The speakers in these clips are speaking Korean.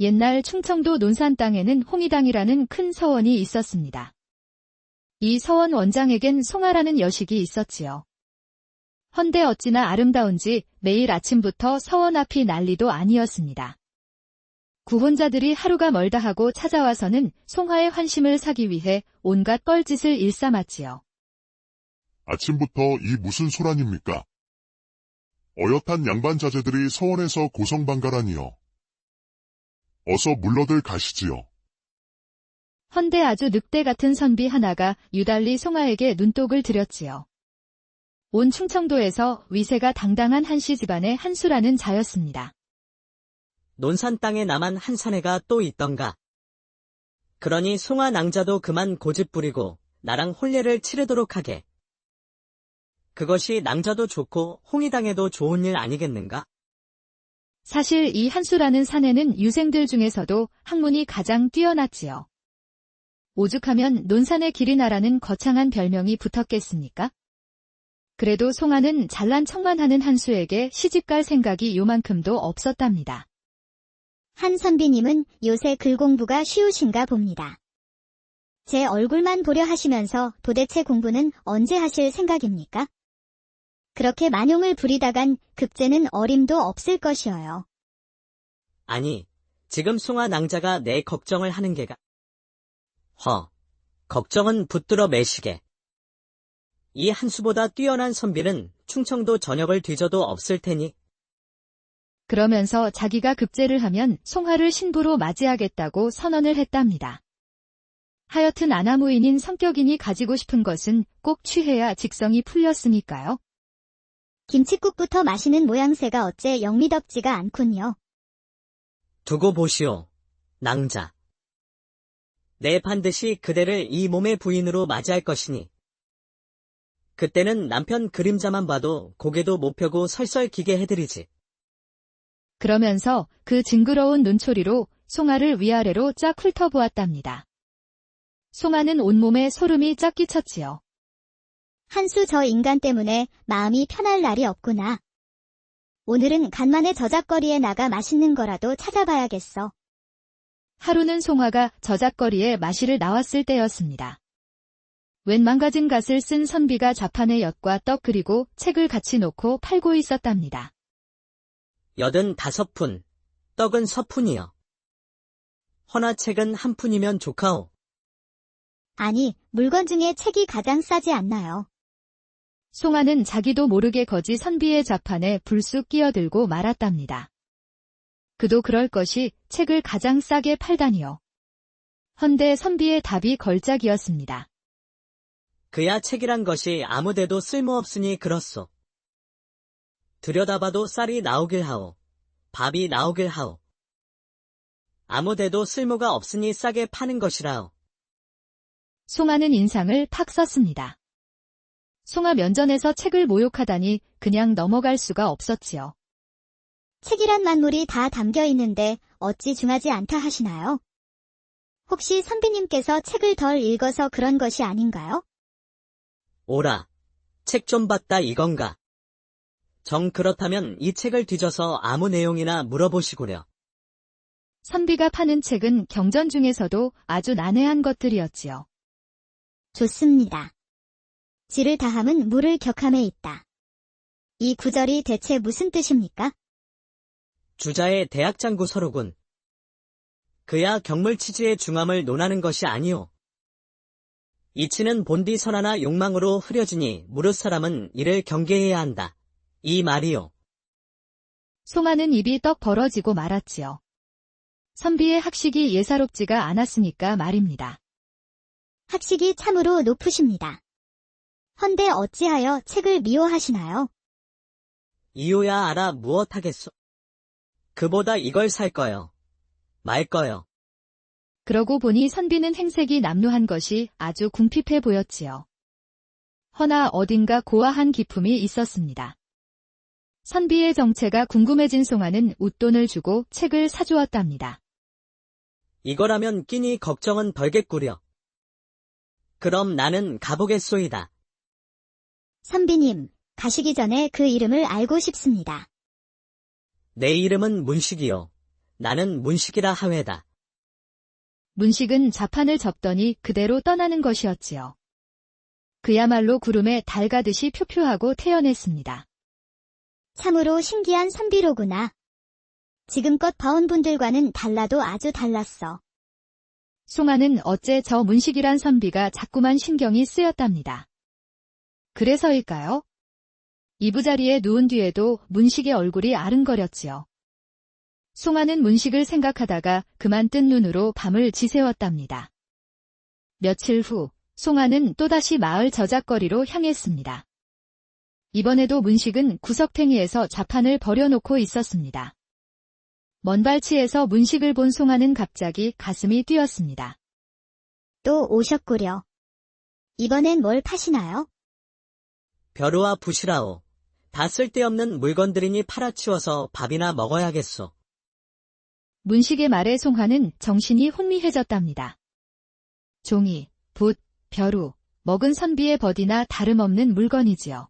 옛날 충청도 논산 땅에는 홍의당이라는 큰 서원이 있었습니다. 이 서원 원장에겐 송아라는 여식이 있었지요. 헌데 어찌나 아름다운지 매일 아침부터 서원 앞이 난리도 아니었습니다. 구혼자들이 하루가 멀다 하고 찾아와서는 송아의 환심을 사기 위해 온갖 뻘짓을 일삼았지요. 아침부터 이 무슨 소란입니까? 어엿한 양반 자제들이 서원에서 고성방가라니요. 어서 물러들 가시지요. 헌데 아주 늑대 같은 선비 하나가 유달리 송아에게 눈독을 들였지요. 온 충청도에서 위세가 당당한 한씨 집안의 한수라는 자였습니다. 논산 땅에 나만 한 사내가 또 있던가. 그러니 송아 낭자도 그만 고집 부리고 나랑 혼례를 치르도록 하게. 그것이 낭자도 좋고 홍의당에도 좋은 일 아니겠는가? 사실 이 한수라는 사내는 유생들 중에서도 학문이 가장 뛰어났지요. 오죽하면 논산의 길이 나라는 거창한 별명이 붙었겠습니까? 그래도 송아는 잘난 척만 하는 한수에게 시집갈 생각이 요만큼도 없었답니다. 한 선비님은 요새 글 공부가 쉬우신가 봅니다. 제 얼굴만 보려 하시면서 도대체 공부는 언제 하실 생각입니까? 그렇게 만용을 부리다간 급제는 어림도 없을 것이어요. 아니, 지금 송아 낭자가 내 걱정을 하는 게가. 걱정은 붙들어 매시게. 이 한수보다 뛰어난 선비는 충청도 전역을 뒤져도 없을 테니. 그러면서 자기가 급제를 하면 송아를 신부로 맞이하겠다고 선언을 했답니다. 하여튼 아나무인인 성격이니 가지고 싶은 것은 꼭 취해야 직성이 풀렸으니까요. 김칫국부터 마시는 모양새가 어째 영미덥지가 않군요. 두고 보시오, 낭자. 내 반드시 그대를 이 몸의 부인으로 맞이할 것이니. 그때는 남편 그림자만 봐도 고개도 못 펴고 설설기게 해드리지. 그러면서 그 징그러운 눈초리로 송아를 위아래로 쫙 훑어보았답니다. 송아는 온몸에 소름이 쫙 끼쳤지요. 한수 저 인간 때문에 마음이 편할 날이 없구나. 오늘은 간만에 저작거리에 나가 맛있는 거라도 찾아봐야겠어. 하루는 송아가 저작거리에 마시를 나왔을 때였습니다. 웬 망가진 갓을 쓴 선비가 자판에 엿과 떡 그리고 책을 같이 놓고 팔고 있었답니다. 85푼, 떡은 서푼이여. 허나 책은 한 푼이면 좋카오. 아니, 물건 중에 책이 가장 싸지 않나요? 송아는 자기도 모르게 거지 선비의 자판에 불쑥 끼어들고 말았답니다. 그도 그럴 것이 책을 가장 싸게 팔다니요. 헌데 선비의 답이 걸작이었습니다. 그야 책이란 것이 아무데도 쓸모없으니 그렇소. 들여다봐도 쌀이 나오길 하오. 밥이 나오길 하오. 아무데도 쓸모가 없으니 싸게 파는 것이라오. 송아는 인상을 팍 썼습니다. 송아 면전에서 책을 모욕하다니 그냥 넘어갈 수가 없었지요. 책이란 만물이 다 담겨 있는데 어찌 중하지 않다 하시나요? 혹시 선비님께서 책을 덜 읽어서 그런 것이 아닌가요? 오라, 책 좀 봤다 이건가? 정 그렇다면 이 책을 뒤져서 아무 내용이나 물어보시구려. 선비가 파는 책은 경전 중에서도 아주 난해한 것들이었지요. 좋습니다. 지를 다함은 물을 격함에 있다. 이 구절이 대체 무슨 뜻입니까? 주자의 대학장구 서로군. 그야 경물치지의 중함을 논하는 것이 아니오. 이치는 본디 선하나 욕망으로 흐려지니 무릇 사람은 이를 경계해야 한다. 이 말이요. 송아는 입이 떡 벌어지고 말았지요. 선비의 학식이 예사롭지가 않았으니까 말입니다. 학식이 참으로 높으십니다. 헌데 어찌하여 책을 미워하시나요? 이유야 알아 무엇하겠소. 그보다 이걸 살 거요. 말 거요. 그러고 보니 선비는 행색이 남루한 것이 아주 궁핍해 보였지요. 허나 어딘가 고아한 기품이 있었습니다. 선비의 정체가 궁금해진 송아는 웃돈을 주고 책을 사주었답니다. 이거라면 끼니 걱정은 덜겠구려. 그럼 나는 가보겠소이다. 선비님, 가시기 전에 그 이름을 알고 싶습니다. 내 이름은 문식이요. 나는 문식이라 하외다. 문식은 자판을 접더니 그대로 떠나는 것이었지요. 그야말로 구름에 달 가듯이 표표하고 태연했습니다. 참으로 신기한 선비로구나. 지금껏 봐온 분들과는 달라도 아주 달랐어. 송아는 어째 저 문식이란 선비가 자꾸만 신경이 쓰였답니다. 그래서일까요? 이부자리에 누운 뒤에도 문식의 얼굴이 아른거렸지요. 송아는 문식을 생각하다가 그만 뜬 눈으로 밤을 지새웠답니다. 며칠 후 송아는 또다시 마을 저작거리로 향했습니다. 이번에도 문식은 구석탱이에서 좌판을 버려놓고 있었습니다. 먼 발치에서 문식을 본 송아는 갑자기 가슴이 뛰었습니다. 또 오셨구려. 이번엔 뭘 파시나요? 벼루와 부시라오. 다 쓸데없는 물건들이니 팔아치워서 밥이나 먹어야겠소. 문식의 말에 송아는 정신이 혼미해졌답니다. 종이, 붓, 벼루, 먹은 선비의 벗이나 다름없는 물건이지요.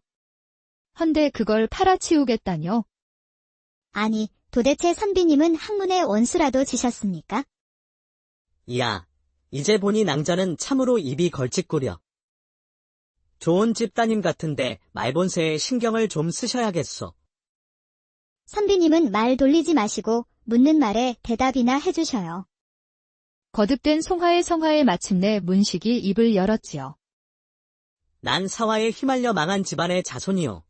헌데 그걸 팔아치우겠다뇨? 아니, 도대체 선비님은 학문의 원수라도 지셨습니까? 이야, 이제 보니 낭자는 참으로 입이 걸칫구려. 좋은 집 따님 같은데 말본세에 신경을 좀 쓰셔야겠소. 선비님은 말 돌리지 마시고 묻는 말에 대답이나 해주셔요. 거듭된 송아의 성화에 마침내 문식이 입을 열었지요. 난 사화에 휘말려 망한 집안의 자손이요.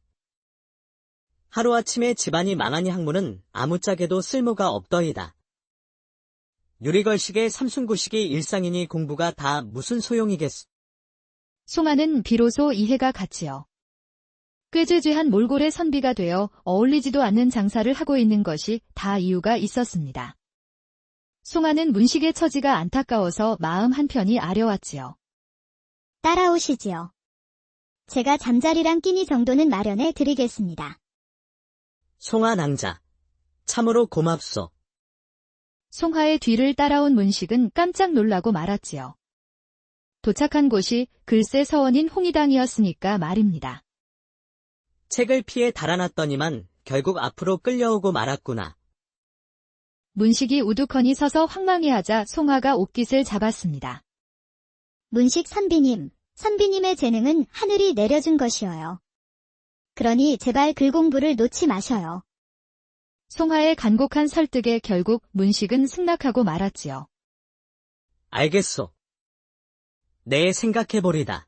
하루아침에 집안이 망하니 학문은 아무짝에도 쓸모가 없더이다. 유리걸식의 삼순구식이 일상이니 공부가 다 무슨 소용이겠소. 송아는 비로소 이해가 갔지요. 꾀죄죄한 몰골의 선비가 되어 어울리지도 않는 장사를 하고 있는 것이 다 이유가 있었습니다. 송아는 문식의 처지가 안타까워서 마음 한편이 아려왔지요. 따라오시지요. 제가 잠자리랑 끼니 정도는 마련해 드리겠습니다. 송아 낭자, 참으로 고맙소. 송아의 뒤를 따라온 문식은 깜짝 놀라고 말았지요. 도착한 곳이 글쎄 서원인 홍의당이었으니까 말입니다. 책을 피해 달아났더니만 결국 앞으로 끌려오고 말았구나. 문식이 우두커니 서서 황망해하자 송아가 옷깃을 잡았습니다. 문식 선비님, 선비님의 재능은 하늘이 내려준 것이어요. 그러니 제발 글 공부를 놓지 마셔요. 송아의 간곡한 설득에 결국 문식은 승낙하고 말았지요. 알겠소. 내 생각해보리다.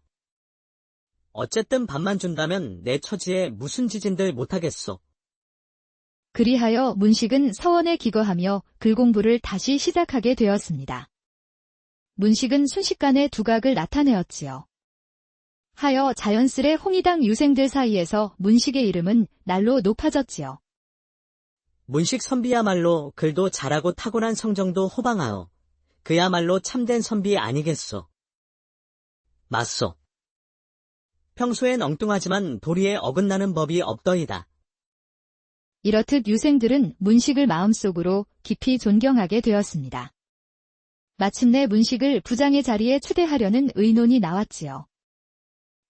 어쨌든 밥만 준다면 내 처지에 무슨 지진들 못하겠소. 그리하여 문식은 서원에 기거하며 글 공부를 다시 시작하게 되었습니다. 문식은 순식간에 두각을 나타내었지요. 하여 자연스레 홍의당 유생들 사이에서 문식의 이름은 날로 높아졌지요. 문식 선비야말로 글도 잘하고 타고난 성정도 호방하오. 그야말로 참된 선비 아니겠소. 맞소. 평소엔 엉뚱하지만 도리에 어긋나는 법이 없더이다. 이렇듯 유생들은 문식을 마음속으로 깊이 존경하게 되었습니다. 마침내 문식을 부장의 자리에 추대하려는 의논이 나왔지요.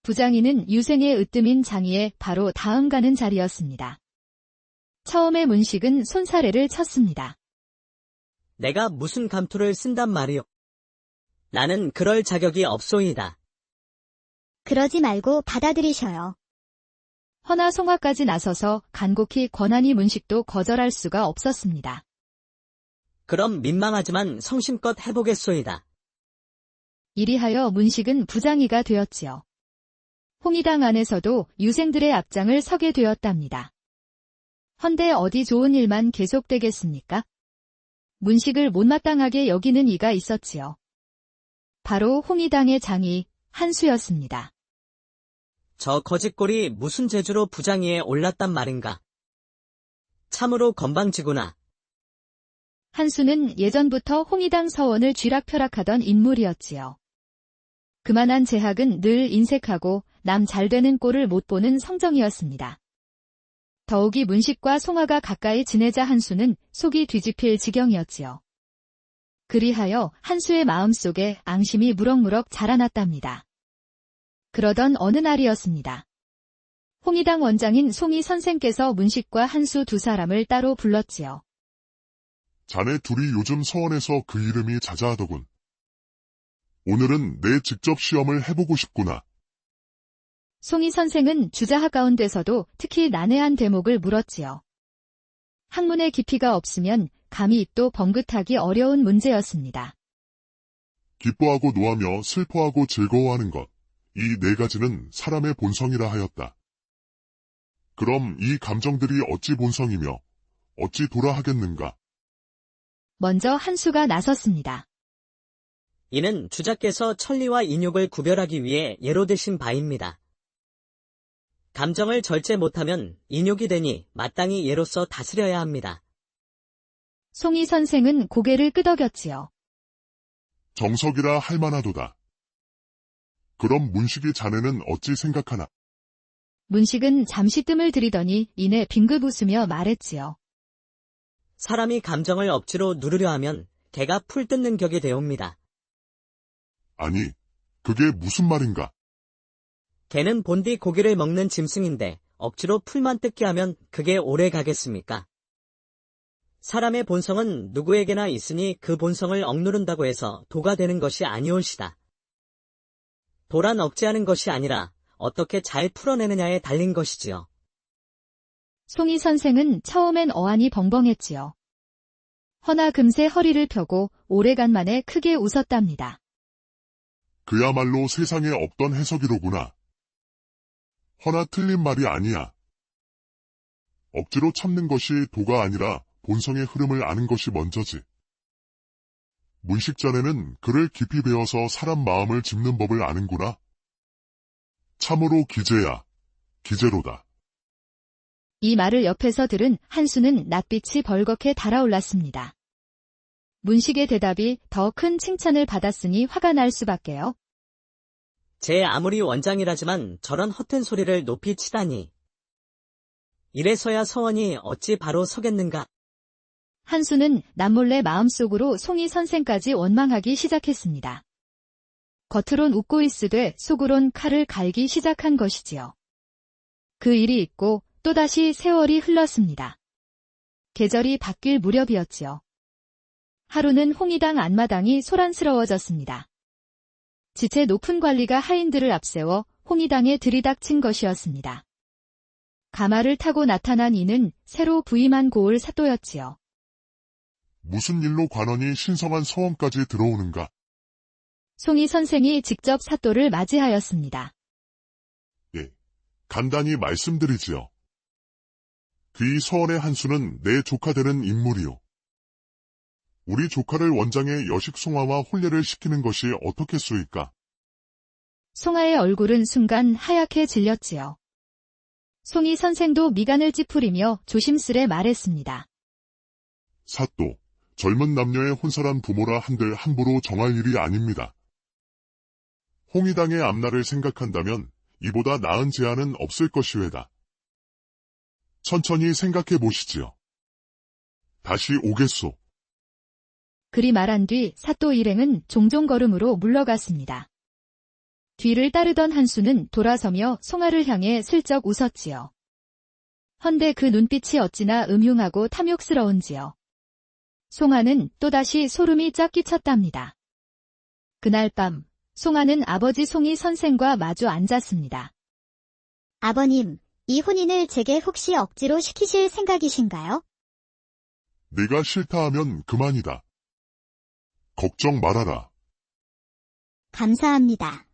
부장이는 유생의 으뜸인 장이의 바로 다음 가는 자리였습니다. 처음에 문식은 손사래를 쳤습니다. 내가 무슨 감투를 쓴단 말이오. 나는 그럴 자격이 없소이다. 그러지 말고 받아들이셔요. 허나 송아까지 나서서 간곡히 권하니 문식도 거절할 수가 없었습니다. 그럼 민망하지만 성심껏 해보겠소이다. 이리하여 문식은 부장이가 되었지요. 홍의당 안에서도 유생들의 앞장을 서게 되었답니다. 헌데 어디 좋은 일만 계속되겠습니까? 문식을 못마땅하게 여기는 이가 있었지요. 바로 홍의당의 장이 한수였습니다. 저 거짓골이 무슨 재주로 부장위에 올랐단 말인가. 참으로 건방지구나. 한수는 예전부터 홍의당 서원을 쥐락펴락하던 인물이었지요. 그만한 제학은 늘 인색하고 남 잘되는 꼴을 못 보는 성정이었습니다. 더욱이 문식과 송아가 가까이 지내자 한수는 속이 뒤집힐 지경이었지요. 그리하여 한수의 마음속에 앙심이 무럭무럭 자라났답니다. 그러던 어느 날이었습니다. 홍의당 원장인 송이 선생께서 문식과 한수 두 사람을 따로 불렀지요. 자네 둘이 요즘 서원에서 그 이름이 자자하더군. 오늘은 내 직접 시험을 해보고 싶구나. 송이 선생은 주자학 가운데서도 특히 난해한 대목을 물었지요. 학문의 깊이가 없으면 감히 입도 번긋하기 어려운 문제였습니다. 기뻐하고 노하며 슬퍼하고 즐거워하는 것, 이 네 가지는 사람의 본성이라 하였다. 그럼 이 감정들이 어찌 본성이며 어찌 도라 하겠는가? 먼저 한수가 나섰습니다. 이는 주자께서 천리와 인욕을 구별하기 위해 예로 드신 바입니다. 감정을 절제 못하면 인욕이 되니 마땅히 예로서 다스려야 합니다. 송이 선생은 고개를 끄덕였지요. 정석이라 할 만하도다. 그럼 문식이 자네는 어찌 생각하나? 문식은 잠시 뜸을 들이더니 이내 빙긋 웃으며 말했지요. 사람이 감정을 억지로 누르려 하면 개가 풀 뜯는 격이 되옵니다. 아니, 그게 무슨 말인가? 개는 본디 고기를 먹는 짐승인데 억지로 풀만 뜯게 하면 그게 오래 가겠습니까? 사람의 본성은 누구에게나 있으니 그 본성을 억누른다고 해서 도가 되는 것이 아니올시다. 도란 억제하는 것이 아니라 어떻게 잘 풀어내느냐에 달린 것이지요. 송이 선생은 처음엔 어안이 벙벙했지요. 허나 금세 허리를 펴고 오래간만에 크게 웃었답니다. 그야말로 세상에 없던 해석이로구나. 허나 틀린 말이 아니야. 억지로 참는 것이 도가 아니라 본성의 흐름을 아는 것이 먼저지. 문식자네는 글을 깊이 배워서 사람 마음을 짚는 법을 아는구나. 참으로 기재야, 기재로다. 이 말을 옆에서 들은 한수는 낯빛이 벌겋게 달아올랐습니다. 문식의 대답이 더 큰 칭찬을 받았으니 화가 날 수밖에요. 제 아무리 원장이라지만 저런 허튼 소리를 높이 치다니. 이래서야 서원이 어찌 바로 서겠는가. 한수는 남몰래 마음속으로 송이 선생까지 원망하기 시작했습니다. 겉으론 웃고 있으되 속으론 칼을 갈기 시작한 것이지요. 그 일이 있고 또다시 세월이 흘렀습니다. 계절이 바뀔 무렵이었지요. 하루는 홍의당 안마당이 소란스러워졌습니다. 지체 높은 관리가 하인들을 앞세워 홍의당에 들이닥친 것이었습니다. 가마를 타고 나타난 이는 새로 부임한 고을 사또였지요. 무슨 일로 관원이 신성한 서원까지 들어오는가? 송이 선생이 직접 사또를 맞이하였습니다. 예, 간단히 말씀드리지요. 그 이 서원의 한수는 내 조카 되는 인물이요. 우리 조카를 원장의 여식 송화와 혼례를 시키는 것이 어떻겠소이까? 송아의 얼굴은 순간 하얗게 질렸지요. 송이 선생도 미간을 찌푸리며 조심스레 말했습니다. 사또, 젊은 남녀의 혼사란 부모라 한들 함부로 정할 일이 아닙니다. 홍의당의 앞날을 생각한다면 이보다 나은 제안은 없을 것이외다. 천천히 생각해 보시지요. 다시 오겠소. 그리 말한 뒤 사또 일행은 종종 걸음으로 물러갔습니다. 뒤를 따르던 한수는 돌아서며 송아를 향해 슬쩍 웃었지요. 헌데 그 눈빛이 어찌나 음흉하고 탐욕스러운지요. 송아는 또다시 소름이 쫙 끼쳤답니다. 그날 밤, 송아는 아버지 송이 선생과 마주 앉았습니다. 아버님, 이 혼인을 제게 혹시 억지로 시키실 생각이신가요? 내가 싫다 하면 그만이다. 걱정 말아라. 감사합니다.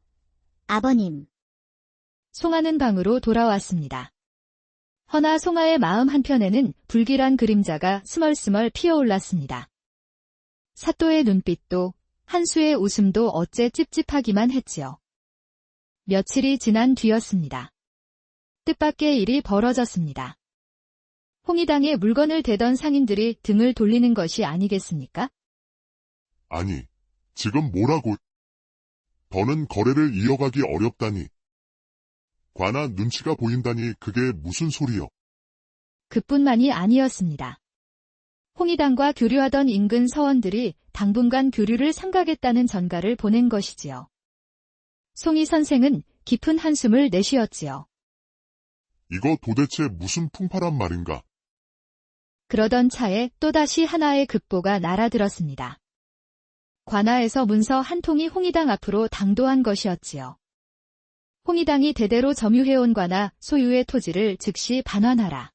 아버님. 송아는 방으로 돌아왔습니다. 허나 송아의 마음 한편에는 불길한 그림자가 스멀스멀 피어올랐습니다. 사또의 눈빛도 한수의 웃음도 어째 찝찝하기만 했지요. 며칠이 지난 뒤였습니다. 뜻밖의 일이 벌어졌습니다. 홍의당에 물건을 대던 상인들이 등을 돌리는 것이 아니겠습니까? 아니, 지금 뭐라고? 더는 거래를 이어가기 어렵다니. 관아 눈치가 보인다니 그게 무슨 소리여? 그뿐만이 아니었습니다. 홍의당과 교류하던 인근 서원들이 당분간 교류를 삼가겠다는 전가를 보낸 것이지요. 송이 선생은 깊은 한숨을 내쉬었지요. 이거 도대체 무슨 풍파란 말인가? 그러던 차에 또다시 하나의 급보가 날아들었습니다. 관아에서 문서 한 통이 홍의당 앞으로 당도한 것이었지요. 홍의당이 대대로 점유해온 관아 소유의 토지를 즉시 반환하라.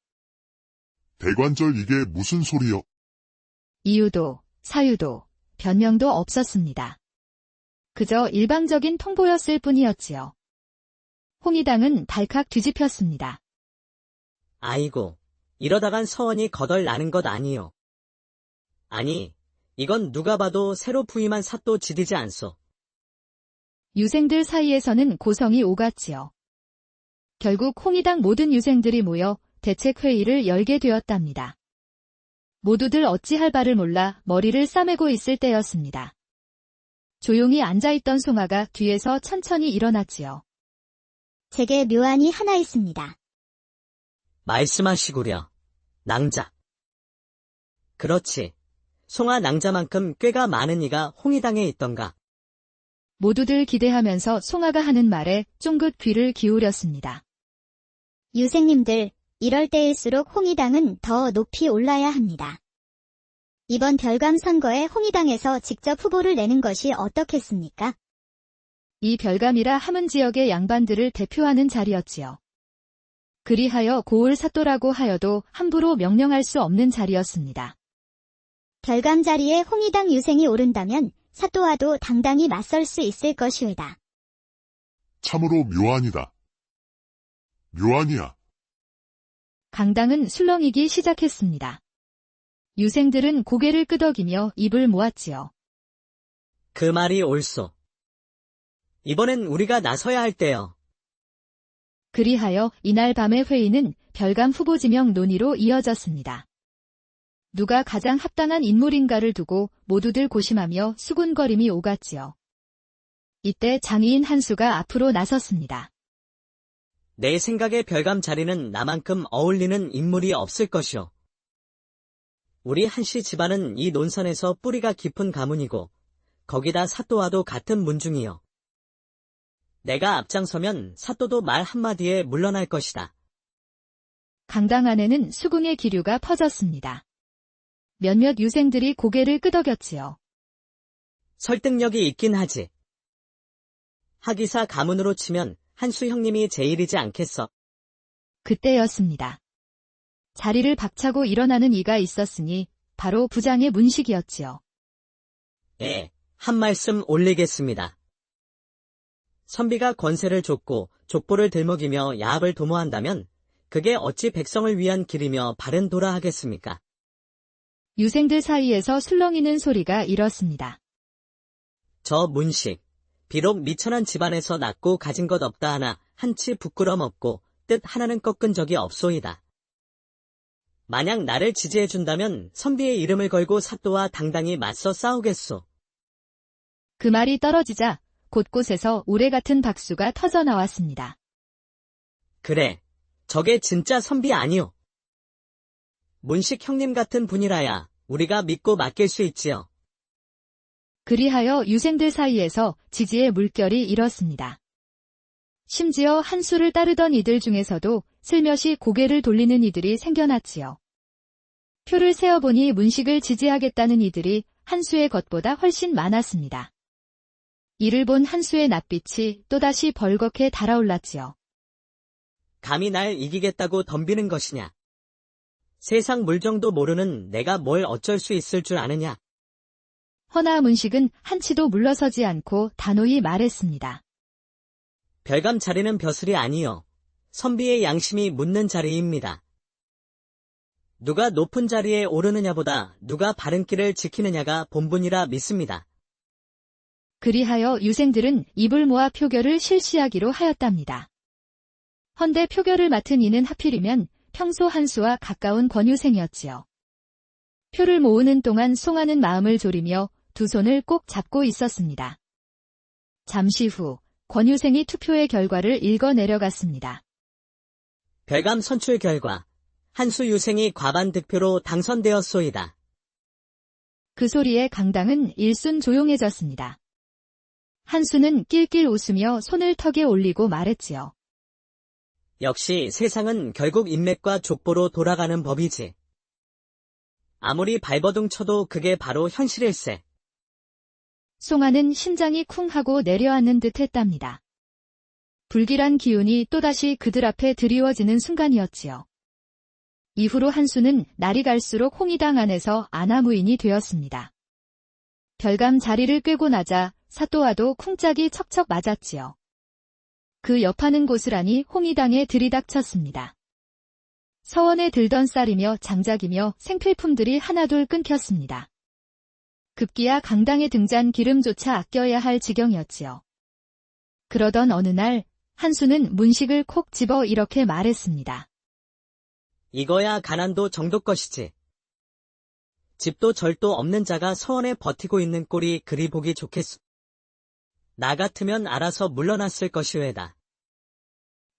대관절 이게 무슨 소리여? 이유도, 사유도, 변명도 없었습니다. 그저 일방적인 통보였을 뿐이었지요. 홍의당은 발칵 뒤집혔습니다. 아이고, 이러다간 서원이 거덜나는 것 아니요. 아니, 이건 누가 봐도 새로 부임한 사또 지디지 않소. 유생들 사이에서는 고성이 오갔지요. 결국 홍의당 모든 유생들이 모여 대책회의를 열게 되었답니다. 모두들 어찌할 바를 몰라 머리를 싸매고 있을 때였습니다. 조용히 앉아있던 송아가 뒤에서 천천히 일어났지요. 제게 묘안이 하나 있습니다. 말씀하시구려. 낭자. 그렇지. 송아 낭자만큼 꾀가 많은 이가 홍의당에 있던가. 모두들 기대하면서 송아가 하는 말에 쫑긋 귀를 기울였습니다. 유생님들, 이럴 때일수록 홍의당은 더 높이 올라야 합니다. 이번 별감 선거에 홍의당에서 직접 후보를 내는 것이 어떻겠습니까? 이 별감이라 함은 지역의 양반들을 대표하는 자리였지요. 그리하여 고을 사또라고 하여도 함부로 명령할 수 없는 자리였습니다. 별감 자리에 홍의당 유생이 오른다면 사또와도 당당히 맞설 수 있을 것이오다. 참으로 묘안이다. 묘안이야. 강당은 술렁이기 시작했습니다. 유생들은 고개를 끄덕이며 입을 모았지요. 그 말이 옳소. 이번엔 우리가 나서야 할 때요. 그리하여 이날 밤의 회의는 별감 후보 지명 논의로 이어졌습니다. 누가 가장 합당한 인물인가를 두고 모두들 고심하며 수군거림이 오갔지요. 이때 장의인 한수가 앞으로 나섰습니다. 내 생각에 별감 자리는 나만큼 어울리는 인물이 없을 것이오. 우리 한씨 집안은 이 논선에서 뿌리가 깊은 가문이고 거기다 사또와도 같은 문중이요. 내가 앞장서면 사또도 말 한마디에 물러날 것이다. 강당 안에는 수궁의 기류가 퍼졌습니다. 몇몇 유생들이 고개를 끄덕였지요. 설득력이 있긴 하지. 하기사 가문으로 치면 한수 형님이 제일이지 않겠어. 그때였습니다. 자리를 박차고 일어나는 이가 있었으니 바로 부장의 문식이었지요. 예, 한 말씀 올리겠습니다. 선비가 권세를 줬고 족보를 들먹이며 야합을 도모한다면 그게 어찌 백성을 위한 길이며 바른 도라 하겠습니까? 유생들 사이에서 술렁이는 소리가 일었습니다. 저 문식, 비록 미천한 집안에서 낳고 가진 것 없다 하나 한치 부끄럼 없고 뜻 하나는 꺾은 적이 없소이다. 만약 나를 지지해준다면 선비의 이름을 걸고 사또와 당당히 맞서 싸우겠소. 그 말이 떨어지자 곳곳에서 우레 같은 박수가 터져 나왔습니다. 그래, 저게 진짜 선비 아니오. 문식 형님 같은 분이라야 우리가 믿고 맡길 수 있지요. 그리하여 유생들 사이에서 지지의 물결이 일었습니다. 심지어 한수를 따르던 이들 중에서도 슬며시 고개를 돌리는 이들이 생겨났지요. 표를 세어보니 문식을 지지하겠다는 이들이 한수의 것보다 훨씬 많았습니다. 이를 본 한수의 낯빛이 또다시 벌겋게 달아올랐지요. 감히 날 이기겠다고 덤비는 것이냐. 세상 물정도 모르는 내가 뭘 어쩔 수 있을 줄 아느냐. 허나 문식은 한치도 물러서지 않고 단호히 말했습니다. 별감 자리는 벼슬이 아니요. 선비의 양심이 묻는 자리입니다. 누가 높은 자리에 오르느냐보다 누가 바른 길을 지키느냐가 본분이라 믿습니다. 그리하여 유생들은 입을 모아 표결을 실시하기로 하였답니다. 헌데 표결을 맡은 이는 하필이면 평소 한수와 가까운 권유생이었지요. 표를 모으는 동안 송아는 마음을 졸이며 두 손을 꼭 잡고 있었습니다. 잠시 후 권유생이 투표의 결과를 읽어 내려갔습니다. 별감 선출 결과 한수 유생이 과반 득표로 당선되었소이다. 그 소리에 강당은 일순 조용해졌습니다. 한수는 낄낄 웃으며 손을 턱에 올리고 말했지요. 역시 세상은 결국 인맥과 족보로 돌아가는 법이지. 아무리 발버둥 쳐도 그게 바로 현실일세. 송아는 심장이 쿵 하고 내려앉는 듯 했답니다. 불길한 기운이 또다시 그들 앞에 드리워지는 순간이었지요. 이후로 한수는 날이 갈수록 홍의당 안에서 아나무인이 되었습니다. 별감 자리를 꿰고 나자 사또와도 쿵짝이 척척 맞았지요. 그 옆하는 고스란히 홍의당에 들이닥쳤습니다. 서원에 들던 쌀이며 장작이며 생필품들이 하나둘 끊겼습니다. 급기야 강당에 등잔 기름조차 아껴야 할 지경이었지요. 그러던 어느 날 한수는 문식을 콕 집어 이렇게 말했습니다. 이거야 가난도 정도 것이지. 집도 절도 없는 자가 서원에 버티고 있는 꼴이 그리 보기 좋겠소. 나 같으면 알아서 물러났을 것이외다.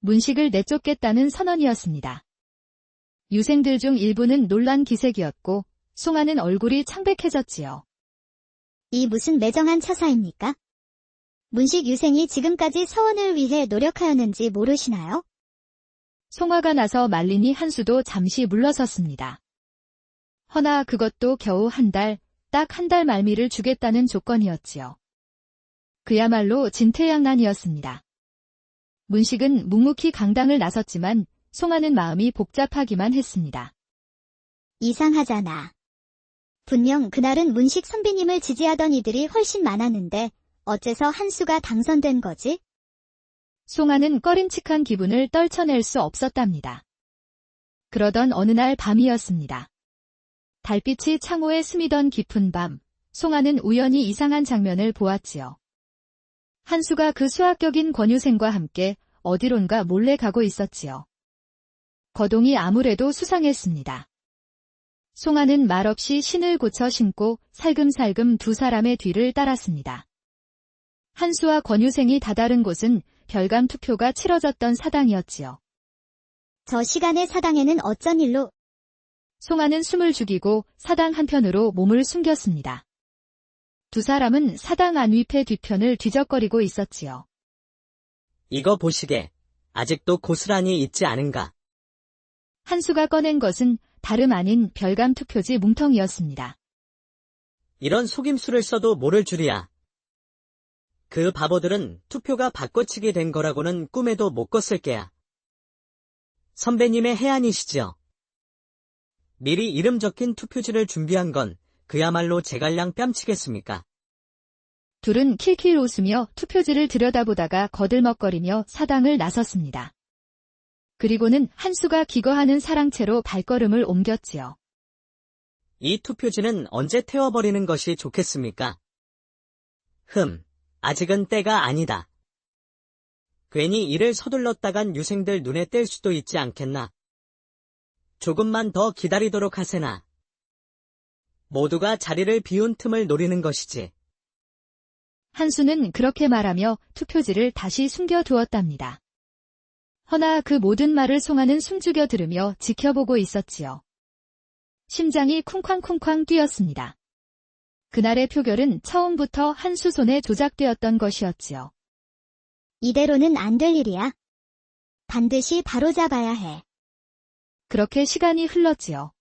문식을 내쫓겠다는 선언이었습니다. 유생들 중 일부는 놀란 기색이었고 송아는 얼굴이 창백해졌지요. 이 무슨 매정한 처사입니까? 문식 유생이 지금까지 서원을 위해 노력하였는지 모르시나요? 송아가 나서 말리니 한수도 잠시 물러섰습니다. 허나 그것도 겨우 한 달, 딱 한 달 말미를 주겠다는 조건이었지요. 그야말로 진퇴양난이었습니다. 문식은 묵묵히 강당을 나섰지만 송아는 마음이 복잡하기만 했습니다. 이상하잖아. 분명 그날은 문식 선비님을 지지하던 이들이 훨씬 많았는데 어째서 한수가 당선된 거지? 송아는 꺼림칙한 기분을 떨쳐낼 수 없었답니다. 그러던 어느 날 밤이었습니다. 달빛이 창호에 스미던 깊은 밤, 송아는 우연히 이상한 장면을 보았지요. 한수가 그 수학격인 권유생과 함께 어디론가 몰래 가고 있었지요. 거동이 아무래도 수상했습니다. 송아는 말없이 신을 고쳐 신고 살금살금 두 사람의 뒤를 따랐습니다. 한수와 권유생이 다다른 곳은 별감 투표가 치러졌던 사당이었지요. 저 시간에 사당에는 어쩐 일로? 송아는 숨을 죽이고 사당 한편으로 몸을 숨겼습니다. 두 사람은 사당 안위패 뒤편을 뒤적거리고 있었지요. 이거 보시게. 아직도 고스란히 있지 않은가. 한수가 꺼낸 것은 다름 아닌 별감 투표지 뭉텅이였습니다. 이런 속임수를 써도 모를 줄이야. 그 바보들은 투표가 바꿔치기 된 거라고는 꿈에도 못 꿨을 게야. 선배님의 해안이시지요. 미리 이름 적힌 투표지를 준비한 건 그야말로 제갈량 뺨치겠습니까? 둘은 킬킬 웃으며 투표지를 들여다보다가 거들먹거리며 사당을 나섰습니다. 그리고는 한수가 기거하는 사랑채로 발걸음을 옮겼지요. 이 투표지는 언제 태워버리는 것이 좋겠습니까? 아직은 때가 아니다. 괜히 일을 서둘렀다간 유생들 눈에 띌 수도 있지 않겠나. 조금만 더 기다리도록 하세나. 모두가 자리를 비운 틈을 노리는 것이지. 한수는 그렇게 말하며 투표지를 다시 숨겨두었답니다. 허나 그 모든 말을 송아는 숨죽여 들으며 지켜보고 있었지요. 심장이 쿵쾅쿵쾅 뛰었습니다. 그날의 표결은 처음부터 한수 손에 조작되었던 것이었지요. 이대로는 안 될 일이야. 반드시 바로잡아야 해. 그렇게 시간이 흘렀지요.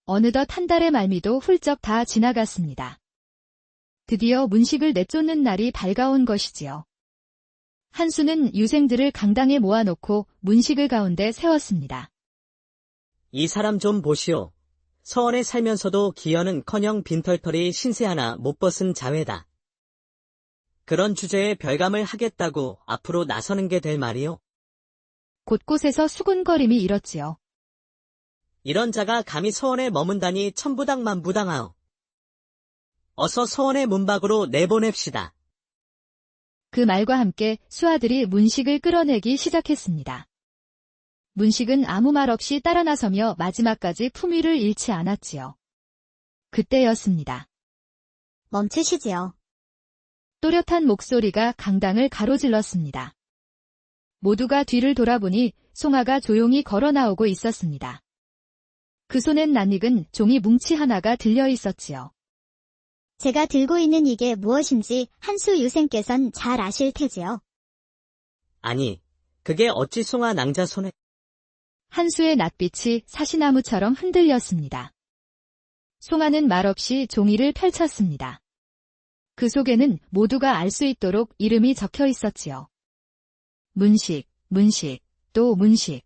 어느덧 한 달의 말미도 훌쩍 다 지나갔습니다. 드디어 문식을 내쫓는 날이 밝아온 것이지요. 한수는 유생들을 강당에 모아놓고 문식을 가운데 세웠습니다. 이 사람 좀 보시오. 서원에 살면서도 기여는커녕 빈털털이 신세 하나 못 벗은 자회다. 그런 주제에 별감을 하겠다고 앞으로 나서는 게 될 말이오. 곳곳에서 수군거림이 일었지요. 이런 자가 감히 서원에 머문다니 천부당만부당하오. 어서 서원의 문밖으로 내보냅시다. 그 말과 함께 수하들이 문식을 끌어내기 시작했습니다. 문식은 아무 말 없이 따라 나서며 마지막까지 품위를 잃지 않았지요. 그때였습니다. 멈추시지요. 또렷한 목소리가 강당을 가로질렀습니다. 모두가 뒤를 돌아보니 송아가 조용히 걸어 나오고 있었습니다. 그 손엔 낯익은 종이 뭉치 하나가 들려 있었지요. 제가 들고 있는 이게 무엇인지 한수 유생께선 잘 아실 테지요. 아니, 그게 어찌 송아 낭자 손에... 한수의 낯빛이 사시나무처럼 흔들렸습니다. 송아는 말없이 종이를 펼쳤습니다. 그 속에는 모두가 알 수 있도록 이름이 적혀 있었지요. 문식, 문식, 또 문식.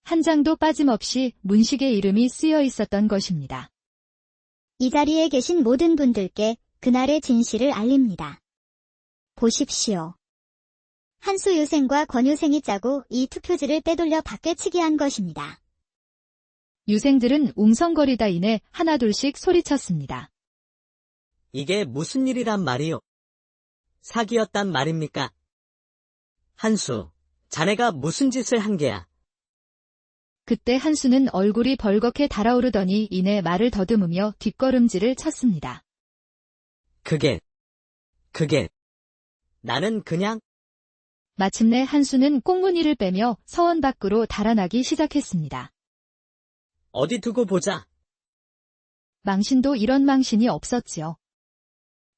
한 장도 빠짐없이 문식의 이름이 쓰여 있었던 것입니다. 이 자리에 계신 모든 분들께 그날의 진실을 알립니다. 보십시오. 한수 유생과 권 유생이 짜고 이 투표지를 빼돌려 밖에 치게 한 것입니다. 유생들은 웅성거리다 이내 하나둘씩 소리쳤습니다. 이게 무슨 일이란 말이요? 사기였단 말입니까? 한수, 자네가 무슨 짓을 한 게야? 그때 한수는 얼굴이 벌겋게 달아오르더니 이내 말을 더듬으며 뒷걸음질을 쳤습니다. 그게, 나는 그냥, 마침내 한수는 꽁무니를 빼며 서원 밖으로 달아나기 시작했습니다. 어디 두고 보자. 망신도 이런 망신이 없었지요.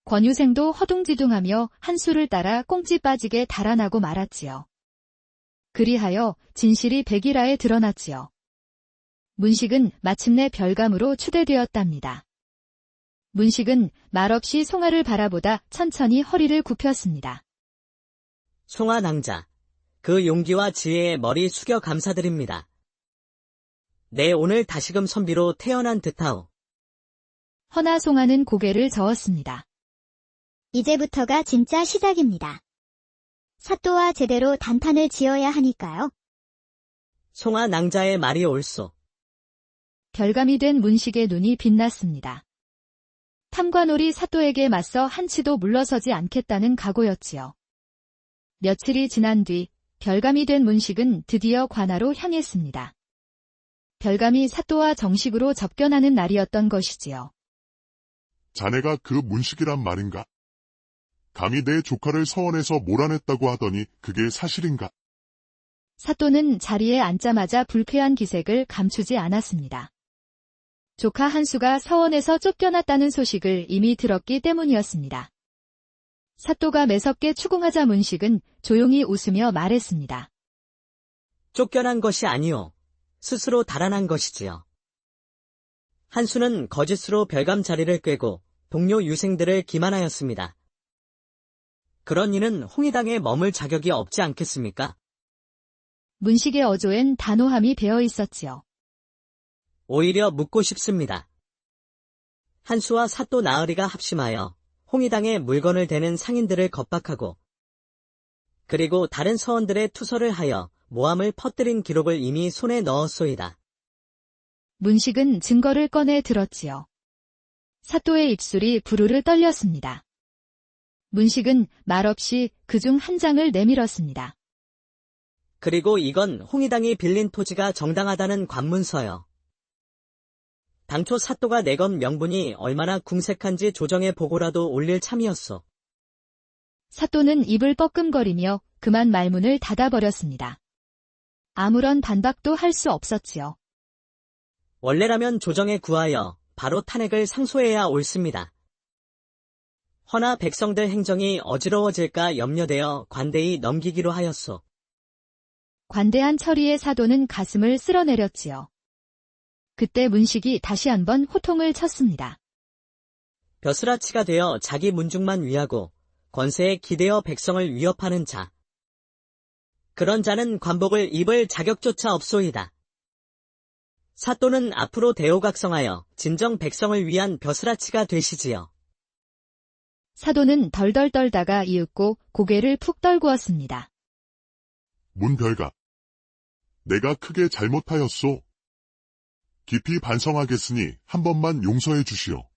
권유생도 허둥지둥하며 한수를 따라 꽁찌 빠지게 달아나고 말았지요. 그리하여 진실이 백일하에 드러났지요. 문식은 마침내 별감으로 추대되었답니다. 문식은 말없이 송아를 바라보다 천천히 허리를 굽혔습니다. 송아 낭자, 그 용기와 지혜에 머리 숙여 감사드립니다. 내 오늘 다시금 선비로 태어난 듯하오. 허나 송아는 고개를 저었습니다. 이제부터가 진짜 시작입니다. 사또와 제대로 단판을 지어야 하니까요. 송아 낭자의 말이 옳소. 별감이 된 문식의 눈이 빛났습니다. 탐관오리 사또에게 맞서 한치도 물러서지 않겠다는 각오였지요. 며칠이 지난 뒤 별감이 된 문식은 드디어 관하로 향했습니다. 별감이 사또와 정식으로 접견하는 날이었던 것이지요. 자네가 그 문식이란 말인가? 감히 내 조카를 서원에서 몰아냈다고 하더니 그게 사실인가? 사또는 자리에 앉자마자 불쾌한 기색을 감추지 않았습니다. 조카 한수가 서원에서 쫓겨났다는 소식을 이미 들었기 때문이었습니다. 사또가 매섭게 추궁하자 문식은 조용히 웃으며 말했습니다. 쫓겨난 것이 아니오. 스스로 달아난 것이지요. 한수는 거짓으로 별감 자리를 꿰고 동료 유생들을 기만하였습니다. 그런 이는 홍의당에 머물 자격이 없지 않겠습니까? 문식의 어조엔 단호함이 배어 있었지요. 오히려 묻고 싶습니다. 한수와 사또 나으리가 합심하여 홍의당에 물건을 대는 상인들을 겁박하고 그리고 다른 서원들의 투서를 하여 모함을 퍼뜨린 기록을 이미 손에 넣었소이다. 문식은 증거를 꺼내 들었지요. 사또의 입술이 부르르 떨렸습니다. 문식은 말없이 그중 한 장을 내밀었습니다. 그리고 이건 홍의당이 빌린 토지가 정당하다는 관문서요. 당초 사또가 내건 명분이 얼마나 궁색한지 조정에 보고라도 올릴 참이었소. 사또는 입을 뻐끔거리며 그만 말문을 닫아버렸습니다. 아무런 반박도 할 수 없었지요. 원래라면 조정에 구하여 바로 탄핵을 상소해야 옳습니다. 허나 백성들 행정이 어지러워질까 염려되어 관대히 넘기기로 하였소. 관대한 처리의 사도는 가슴을 쓸어내렸지요. 그때 문식이 다시 한번 호통을 쳤습니다. 벼슬아치가 되어 자기 문중만 위하고 권세에 기대어 백성을 위협하는 자. 그런 자는 관복을 입을 자격조차 없소이다. 사또는 앞으로 대오각성하여 진정 백성을 위한 벼슬아치가 되시지요. 사도는 덜덜 떨다가 이윽고 고개를 푹 떨구었습니다. 문별가. 내가 크게 잘못하였소. 깊이 반성하겠으니 한 번만 용서해 주시오.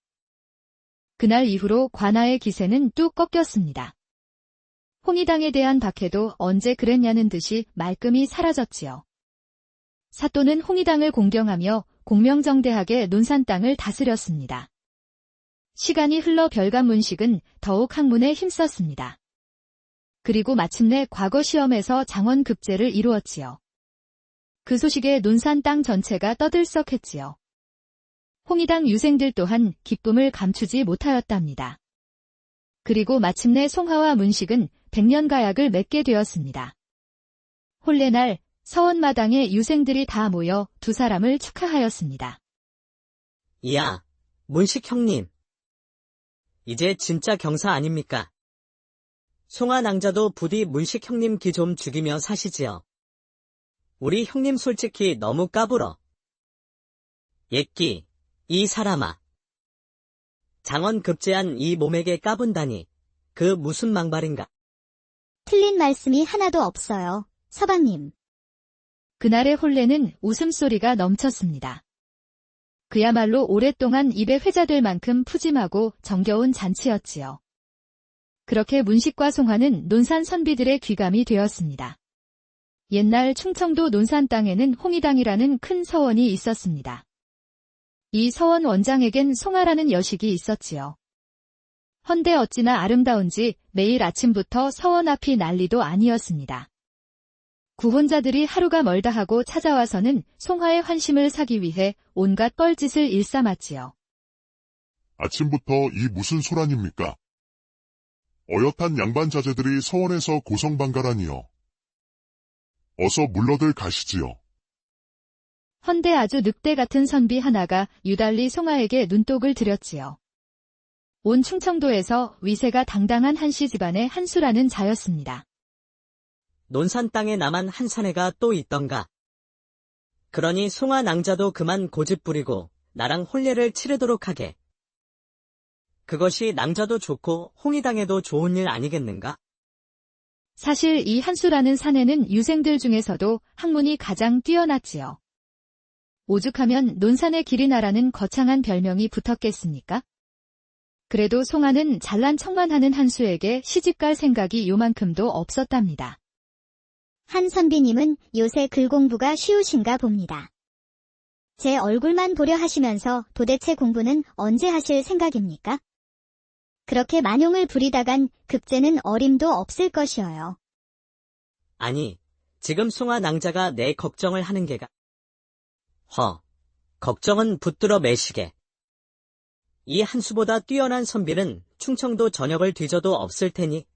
그날 이후로 관아의 기세는 뚝 꺾였습니다. 홍의당에 대한 박해도 언제 그랬냐는 듯이 말끔히 사라졌지요. 사또는 홍의당을 공경하며 공명정대하게 논산 땅을 다스렸습니다. 시간이 흘러 별감 문식은 더욱 학문에 힘썼습니다. 그리고 마침내 과거 시험에서 장원급제를 이루었지요. 그 소식에 논산 땅 전체가 떠들썩했지요. 홍의당 유생들 또한 기쁨을 감추지 못하였답니다. 그리고 마침내 송하와 문식은 백년가약을 맺게 되었습니다. 혼례날 서원마당에 유생들이 다 모여 두 사람을 축하하였습니다. 이야, 문식 형님. 이제 진짜 경사 아닙니까? 송하 낭자도 부디 문식 형님 기 좀 죽이며 사시지요. 우리 형님 솔직히 너무 까불어. 옛기, 이 사람아. 장원 급제한 이 몸에게 까분다니, 그 무슨 망발인가? 틀린 말씀이 하나도 없어요, 서방님. 그날의 혼례는 웃음소리가 넘쳤습니다. 그야말로 오랫동안 입에 회자될 만큼 푸짐하고 정겨운 잔치였지요. 그렇게 문식과 송하는 논산 선비들의 귀감이 되었습니다. 옛날 충청도 논산 땅에는 홍의당이라는 큰 서원이 있었습니다. 이 서원 원장에겐 송하라는 여식이 있었지요. 헌데 어찌나 아름다운지 매일 아침부터 서원 앞이 난리도 아니었습니다. 구혼자들이 하루가 멀다 하고 찾아와서는 송하의 환심을 사기 위해 온갖 뻘짓을 일삼았지요. 아침부터 이 무슨 소란입니까? 어엿한 양반 자제들이 서원에서 고성방가라니요. 어서 물러들 가시지요. 헌데 아주 늑대 같은 선비 하나가 유달리 송하에게 눈독을 들였지요. 온 충청도에서 위세가 당당한 한씨 집안의 한수라는 자였습니다. 논산 땅에 나만 한 사내가 또 있던가. 그러니 송하 낭자도 그만 고집 부리고 나랑 혼례를 치르도록 하게. 그것이 낭자도 좋고 홍의당에도 좋은 일 아니겠는가? 사실 이 한수라는 사내는 유생들 중에서도 학문이 가장 뛰어났지요. 오죽하면 논산의 길이나라는 거창한 별명이 붙었겠습니까? 그래도 송하는 잘난 척만 하는 한수에게 시집갈 생각이 요만큼도 없었답니다. 한 선비님은 요새 글 공부가 쉬우신가 봅니다. 제 얼굴만 보려 하시면서 도대체 공부는 언제 하실 생각입니까? 그렇게 만용을 부리다간 급제는 어림도 없을 것이어요. 아니, 지금 송하 낭자가 내 걱정을 하는 게가. 걱정은 붙들어 매시게. 이 한수보다 뛰어난 선비는 충청도 전역을 뒤져도 없을 테니.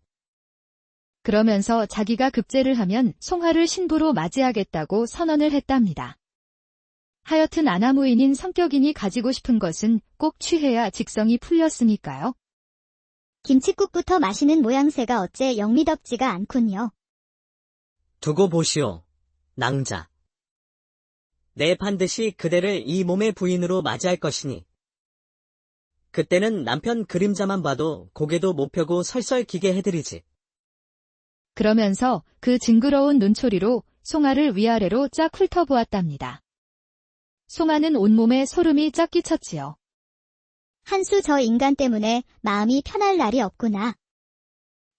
그러면서 자기가 급제를 하면 송하를 신부로 맞이하겠다고 선언을 했답니다. 하여튼 아나무인인 성격이니 가지고 싶은 것은 꼭 취해야 직성이 풀렸으니까요. 김칫국부터 마시는 모양새가 어째 영미덥지가 않군요. 두고 보시오, 낭자. 내 반드시 그대를 이 몸의 부인으로 맞이할 것이니. 그때는 남편 그림자만 봐도 고개도 못 펴고 설설기게 해드리지. 그러면서 그 징그러운 눈초리로 송하를 위아래로 쫙 훑어보았답니다. 송하는 온몸에 소름이 쫙 끼쳤지요. 한수 저 인간 때문에 마음이 편할 날이 없구나.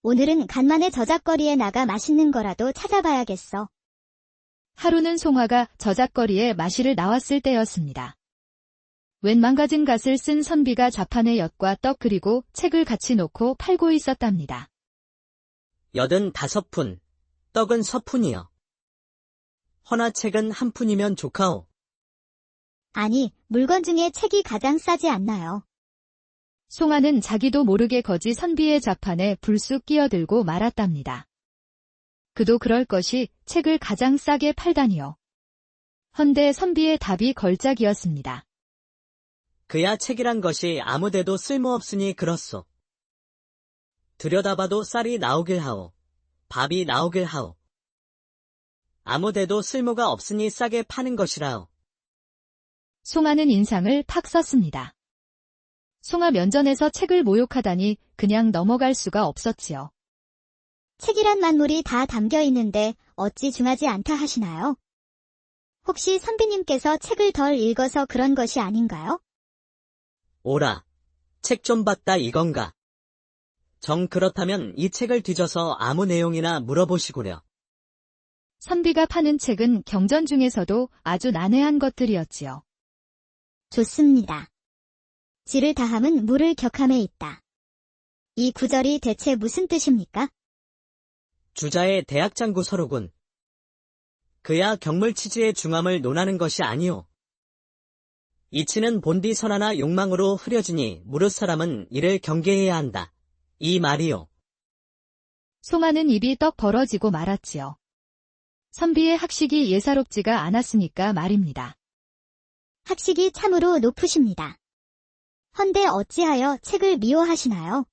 오늘은 간만에 저작거리에 나가 맛있는 거라도 찾아봐야겠어. 하루는 송하가 저작거리에 마시를 나왔을 때였습니다. 웬 망가진 갓을 쓴 선비가 자판에 엿과 떡 그리고 책을 같이 놓고 팔고 있었답니다. 85푼, 떡은 서푼이여. 허나 책은 한 푼이면 좋카오. 아니, 물건 중에 책이 가장 싸지 않나요? 송하는 자기도 모르게 거지 선비의 자판에 불쑥 끼어들고 말았답니다. 그도 그럴 것이 책을 가장 싸게 팔다니요. 헌데 선비의 답이 걸작이었습니다. 그야 책이란 것이 아무데도 쓸모없으니 그렇소. 들여다봐도 쌀이 나오길 하오. 밥이 나오길 하오. 아무데도 쓸모가 없으니 싸게 파는 것이라오. 송하는 인상을 팍 썼습니다. 송하 면전에서 책을 모욕하다니 그냥 넘어갈 수가 없었지요. 책이란 만물이 다 담겨 있는데 어찌 중하지 않다 하시나요? 혹시 선비님께서 책을 덜 읽어서 그런 것이 아닌가요? 오라, 책 좀 봤다 이건가? 정 그렇다면 이 책을 뒤져서 아무 내용이나 물어보시구려. 선비가 파는 책은 경전 중에서도 아주 난해한 것들이었지요. 좋습니다. 지를 다함은 물을 격함에 있다. 이 구절이 대체 무슨 뜻입니까? 주자의 대학장구 서로군. 그야 경물치지의 중함을 논하는 것이 아니오. 이치는 본디 선하나 욕망으로 흐려지니 무릇 사람은 이를 경계해야 한다. 이 말이요. 송하는 입이 떡 벌어지고 말았지요. 선비의 학식이 예사롭지가 않았으니까 말입니다. 학식이 참으로 높으십니다. 헌데 어찌하여 책을 미워하시나요?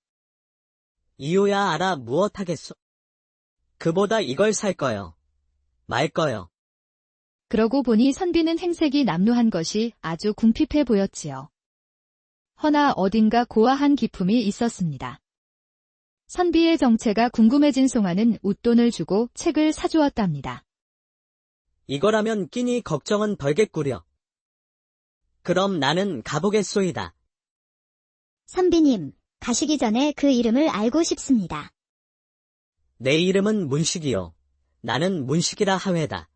이유야 알아 무엇하겠소? 그보다 이걸 살 거요. 말 거요. 그러고 보니 선비는 행색이 남루한 것이 아주 궁핍해 보였지요. 허나 어딘가 고아한 기품이 있었습니다. 선비의 정체가 궁금해진 송아는 웃돈을 주고 책을 사주었답니다. 이거라면 끼니 걱정은 덜겠구려. 그럼 나는 가보겠소이다. 선비님, 가시기 전에 그 이름을 알고 싶습니다. 내 이름은 문식이요. 나는 문식이라 하외다.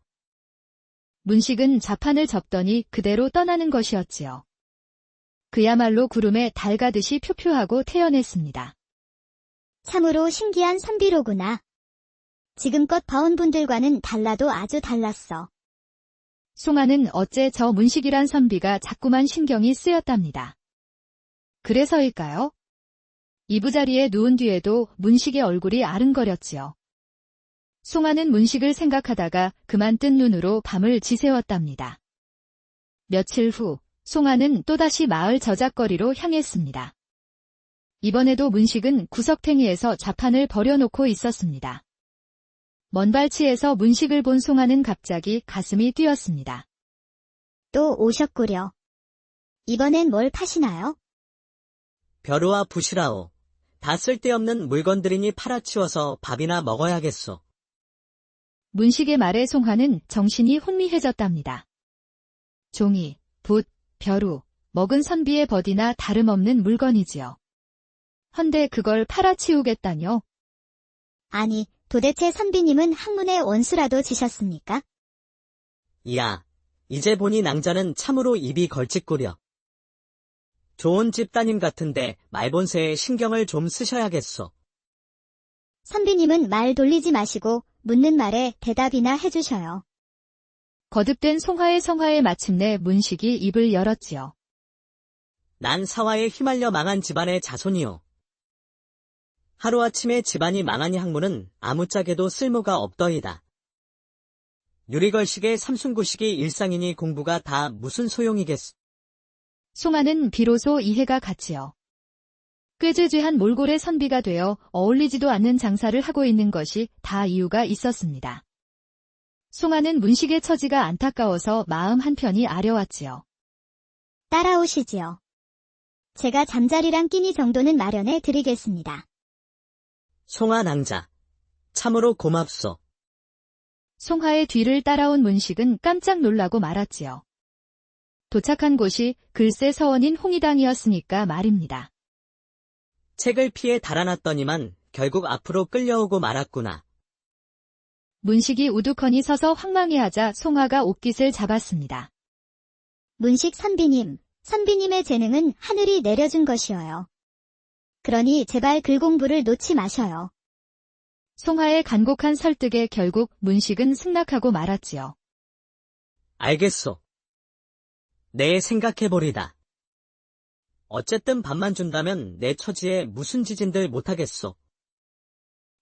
문식은 자판을 접더니 그대로 떠나는 것이었지요. 그야말로 구름에 달 가듯이 표표하고 태연했습니다. 참으로 신기한 선비로구나. 지금껏 봐온 분들과는 달라도 아주 달랐어. 송아는 어째 저 문식이란 선비가 자꾸만 신경이 쓰였답니다. 그래서일까요? 이부자리에 누운 뒤에도 문식의 얼굴이 아른거렸지요. 송아는 문식을 생각하다가 그만 뜬 눈으로 밤을 지새웠답니다. 며칠 후 송아는 또다시 마을 저작거리로 향했습니다. 이번에도 문식은 구석탱이에서 좌판을 버려놓고 있었습니다. 먼 발치에서 문식을 본 송아는 갑자기 가슴이 뛰었습니다. 또 오셨구려. 이번엔 뭘 파시나요? 벼루와 붓이라오. 다 쓸데없는 물건들이니 팔아치워서 밥이나 먹어야겠소. 문식의 말에 송아는 정신이 혼미해졌답니다. 종이, 붓, 벼루, 먹은 선비의 벗이나 다름없는 물건이지요. 헌데 그걸 팔아치우겠다뇨? 아니, 도대체 선비님은 학문의 원수라도 지셨습니까? 이야, 이제 보니 낭자는 참으로 입이 걸찍구려. 좋은 집 따님 같은데 말본세에 신경을 좀 쓰셔야겠소. 선비님은 말 돌리지 마시고 묻는 말에 대답이나 해주셔요. 거듭된 송아의 성화에 마침내 문식이 입을 열었지요. 난 사화에 휘말려 망한 집안의 자손이요. 하루아침에 집안이 망하니 학문은 아무짝에도 쓸모가 없더이다. 유리걸식의 삼순구식이 일상이니 공부가 다 무슨 소용이겠소. 송아는 비로소 이해가 갔지요. 꾀죄죄한 몰골의 선비가 되어 어울리지도 않는 장사를 하고 있는 것이 다 이유가 있었습니다. 송아는 문식의 처지가 안타까워서 마음 한편이 아려왔지요. 따라오시지요. 제가 잠자리랑 끼니 정도는 마련해 드리겠습니다. 송아 낭자, 참으로 고맙소. 송화의 뒤를 따라온 문식은 깜짝 놀라고 말았지요. 도착한 곳이 글쎄 서원인 홍의당이었으니까 말입니다. 책을 피해 달아났더니만 결국 앞으로 끌려오고 말았구나. 문식이 우두커니 서서 황망해하자 송화가 옷깃을 잡았습니다. 문식 선비님, 선비님의 재능은 하늘이 내려준 것이어요. 그러니 제발 글 공부를 놓지 마셔요. 송화의 간곡한 설득에 결국 문식은 승낙하고 말았지요. 알겠소. 내 생각해보리다. 어쨌든 밥만 준다면 내 처지에 무슨 지진들 못하겠소.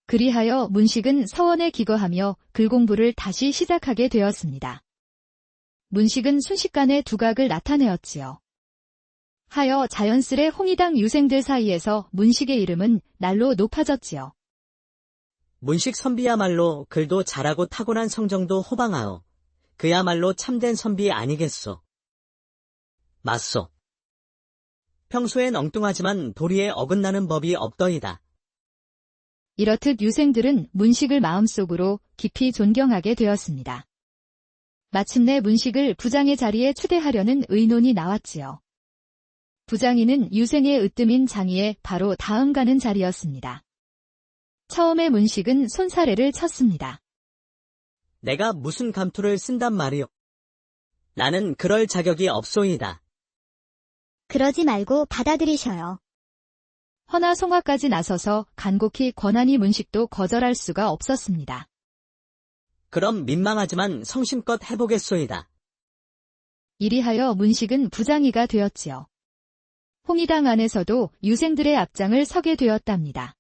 그리하여 문식은 서원에 기거하며 글 공부를 다시 시작하게 되었습니다. 문식은 순식간에 두각을 나타내었지요. 하여 자연스레 홍의당 유생들 사이에서 문식의 이름은 날로 높아졌지요. 문식 선비야말로 글도 잘하고 타고난 성정도 호방하오. 그야말로 참된 선비 아니겠소. 맞소. 평소엔 엉뚱하지만 도리에 어긋나는 법이 없더이다. 이렇듯 유생들은 문식을 마음속으로 깊이 존경하게 되었습니다. 마침내 문식을 부장의 자리에 추대하려는 의논이 나왔지요. 부장이는 유생의 으뜸인 장의의 바로 다음 가는 자리였습니다. 처음에 문식은 손사래를 쳤습니다. 내가 무슨 감투를 쓴단 말이오. 나는 그럴 자격이 없소이다. 그러지 말고 받아들이셔요. 허나 송화까지 나서서 간곡히 권하니 문식도 거절할 수가 없었습니다. 그럼 민망하지만 성심껏 해보겠소이다. 이리하여 문식은 부장이가 되었지요. 홍의당 안에서도 유생들의 앞장을 서게 되었답니다.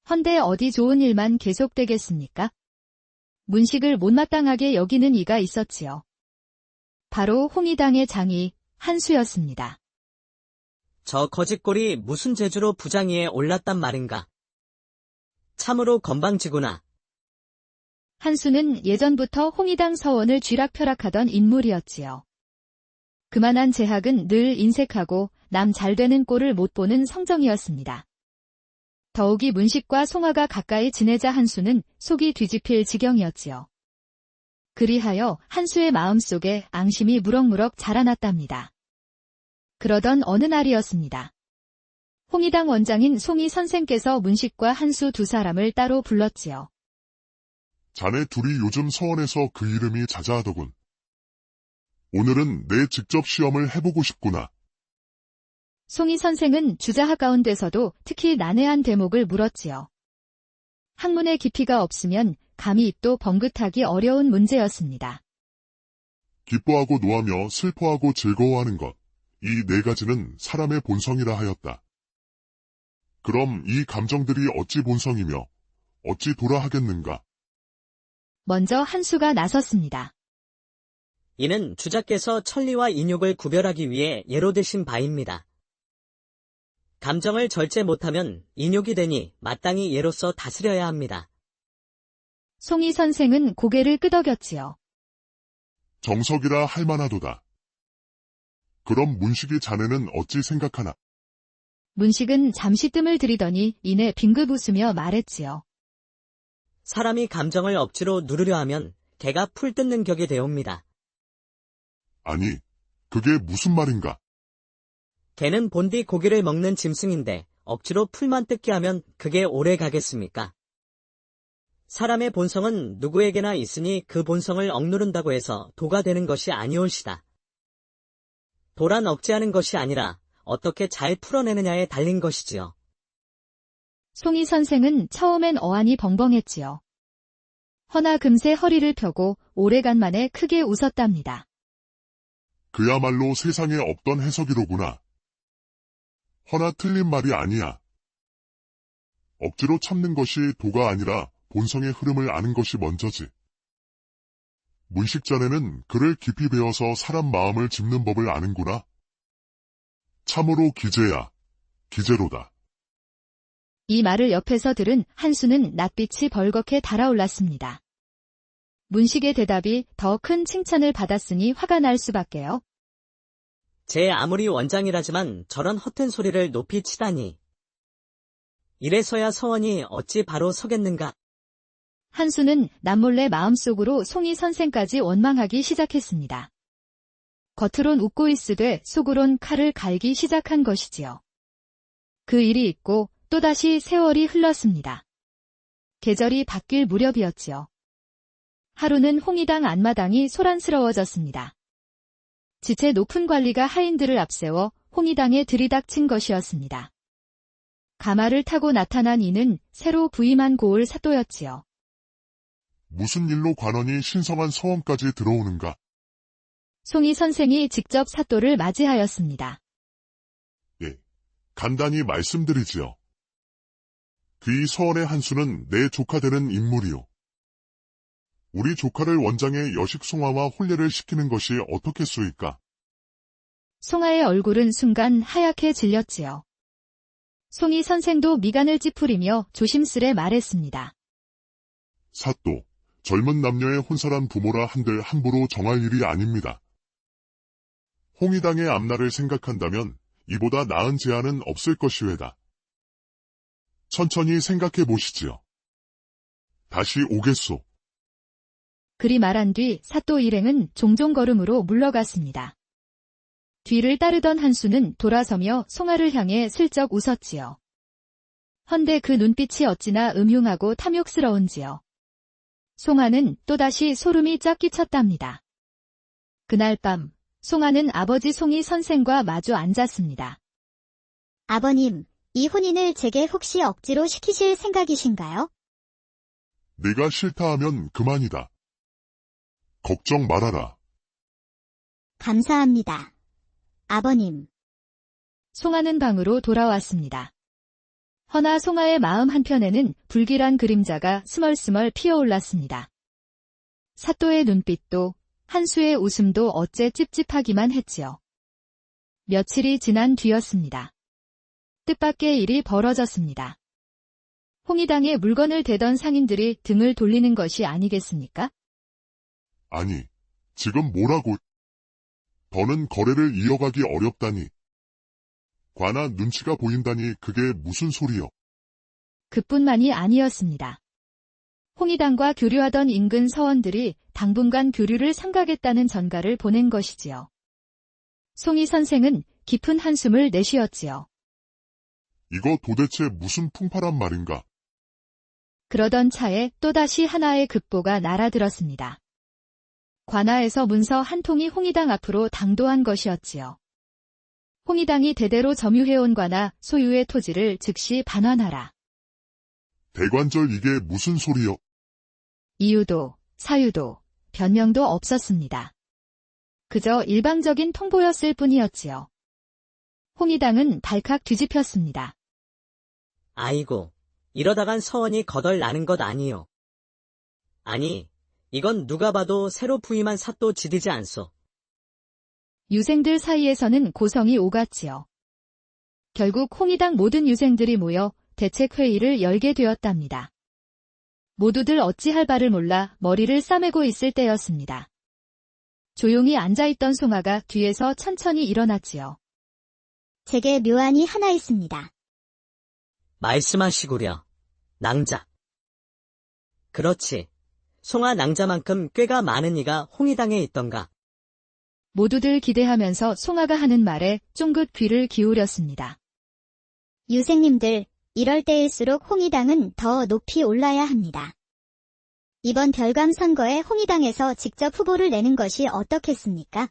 헌데 어디 좋은 일만 계속되겠습니까? 문식을 못마땅하게 여기는 이가 있었지요. 바로 홍의당의 장이 한수였습니다. 저 거짓골이 무슨 재주로 부장위에 올랐단 말인가. 참으로 건방지구나. 한수는 예전부터 홍의당 서원을 쥐락펴락하던 인물이었지요. 그만한 제학은 늘 인색하고 남 잘되는 꼴을 못 보는 성정이었습니다. 더욱이 문식과 송아가 가까이 지내자 한수는 속이 뒤집힐 지경이었지요. 그리하여 한수의 마음속에 앙심이 무럭무럭 자라났답니다. 그러던 어느 날이었습니다. 홍의당 원장인 송이 선생께서 문식과 한수 두 사람을 따로 불렀지요. 자네 둘이 요즘 서원에서 그 이름이 자자하더군. 오늘은 내 직접 시험을 해보고 싶구나. 송이 선생은 주자학 가운데서도 특히 난해한 대목을 물었지요. 학문의 깊이가 없으면 감히 입도 번긋하기 어려운 문제였습니다. 기뻐하고 노하며 슬퍼하고 즐거워하는 것, 이 네 가지는 사람의 본성이라 하였다. 그럼 이 감정들이 어찌 본성이며 어찌 도라하겠는가? 먼저 한수가 나섰습니다. 이는 주자께서 천리와 인욕을 구별하기 위해 예로 드신 바입니다. 감정을 절제 못하면 인욕이 되니 마땅히 예로서 다스려야 합니다. 송이 선생은 고개를 끄덕였지요. 정석이라 할 만하도다. 그럼 문식이 자네는 어찌 생각하나? 문식은 잠시 뜸을 들이더니 이내 빙긋 웃으며 말했지요. 사람이 감정을 억지로 누르려 하면 개가 풀 뜯는 격이 되옵니다. 아니, 그게 무슨 말인가? 개는 본디 고기를 먹는 짐승인데 억지로 풀만 뜯게 하면 그게 오래 가겠습니까? 사람의 본성은 누구에게나 있으니 그 본성을 억누른다고 해서 도가 되는 것이 아니올시다. 도란 억제하는 것이 아니라 어떻게 잘 풀어내느냐에 달린 것이지요. 송이 선생은 처음엔 어안이 벙벙했지요. 허나 금세 허리를 펴고 오래간만에 크게 웃었답니다. 그야말로 세상에 없던 해석이로구나. 허나 틀린 말이 아니야. 억지로 참는 것이 도가 아니라 본성의 흐름을 아는 것이 먼저지. 문식 자네는 글을 깊이 배워서 사람 마음을 짚는 법을 아는구나. 참으로 기재야, 기재로다. 이 말을 옆에서 들은 한수는 낯빛이 벌겋게 달아올랐습니다. 문식의 대답이 더 큰 칭찬을 받았으니 화가 날 수밖에요. 제 아무리 원장이라지만 저런 허튼 소리를 높이 치다니. 이래서야 서원이 어찌 바로 서겠는가. 한수는 남몰래 마음속으로 송이 선생까지 원망하기 시작했습니다. 겉으론 웃고 있으되 속으론 칼을 갈기 시작한 것이지요. 그 일이 있고 또다시 세월이 흘렀습니다. 계절이 바뀔 무렵이었지요. 하루는 홍의당 안마당이 소란스러워졌습니다. 지체 높은 관리가 하인들을 앞세워 홍의당에 들이닥친 것이었습니다. 가마를 타고 나타난 이는 새로 부임한 고을 사또였지요. 무슨 일로 관원이 신성한 서원까지 들어오는가? 송이 선생이 직접 사또를 맞이하였습니다. 예, 간단히 말씀드리지요. 그 이 서원의 한수는 내 조카 되는 인물이요. 우리 조카를 원장의 여식 송아와 혼례를 시키는 것이 어떻겠소이까? 송아의 얼굴은 순간 하얗게 질렸지요. 송이 선생도 미간을 찌푸리며 조심스레 말했습니다. 사또, 젊은 남녀의 혼사란 부모라 한들 함부로 정할 일이 아닙니다. 홍의당의 앞날을 생각한다면 이보다 나은 제안은 없을 것이외다. 천천히 생각해 보시지요. 다시 오겠소. 그리 말한 뒤 사또 일행은 종종 걸음으로 물러갔습니다. 뒤를 따르던 한수는 돌아서며 송아를 향해 슬쩍 웃었지요. 헌데 그 눈빛이 어찌나 음흉하고 탐욕스러운지요. 송아는 또다시 소름이 쫙 끼쳤답니다. 그날 밤 송아는 아버지 송이 선생과 마주 앉았습니다. 아버님, 이 혼인을 제게 혹시 억지로 시키실 생각이신가요? 내가 싫다 하면 그만이다. 걱정 말아라. 감사합니다. 아버님. 송아는 방으로 돌아왔습니다. 허나 송아의 마음 한편에는 불길한 그림자가 스멀스멀 피어올랐습니다. 사또의 눈빛도 한수의 웃음도 어째 찝찝하기만 했지요. 며칠이 지난 뒤였습니다. 뜻밖의 일이 벌어졌습니다. 홍의당에 물건을 대던 상인들이 등을 돌리는 것이 아니겠습니까? 아니, 지금 뭐라고? 더는 거래를 이어가기 어렵다니. 관아 눈치가 보인다니 그게 무슨 소리여? 그뿐만이 아니었습니다. 홍의당과 교류하던 인근 서원들이 당분간 교류를 삼가겠다는 전가를 보낸 것이지요. 송이 선생은 깊은 한숨을 내쉬었지요. 이거 도대체 무슨 풍파란 말인가? 그러던 차에 또다시 하나의 급보가 날아들었습니다. 관아에서 문서 한 통이 홍의당 앞으로 당도한 것이었지요. 홍의당이 대대로 점유해온 관아 소유의 토지를 즉시 반환하라. 대관절 이게 무슨 소리여? 이유도, 사유도, 변명도 없었습니다. 그저 일방적인 통보였을 뿐이었지요. 홍의당은 발칵 뒤집혔습니다. 아이고, 이러다간 서원이 거덜 나는 것 아니요. 아니, 이건 누가 봐도 새로 부임한 사또 지디지 않소. 유생들 사이에서는 고성이 오갔지요. 결국 홍의당 모든 유생들이 모여 대책회의를 열게 되었답니다. 모두들 어찌할 바를 몰라 머리를 싸매고 있을 때였습니다. 조용히 앉아있던 송아가 뒤에서 천천히 일어났지요. 제게 묘안이 하나 있습니다. 말씀하시구려. 낭자. 그렇지. 송아 낭자만큼 꾀가 많은 이가 홍의당에 있던가. 모두들 기대하면서 송아가 하는 말에 쫑긋 귀를 기울였습니다. 유생님들, 이럴 때일수록 홍의당은 더 높이 올라야 합니다. 이번 별감 선거에 홍의당에서 직접 후보를 내는 것이 어떻겠습니까?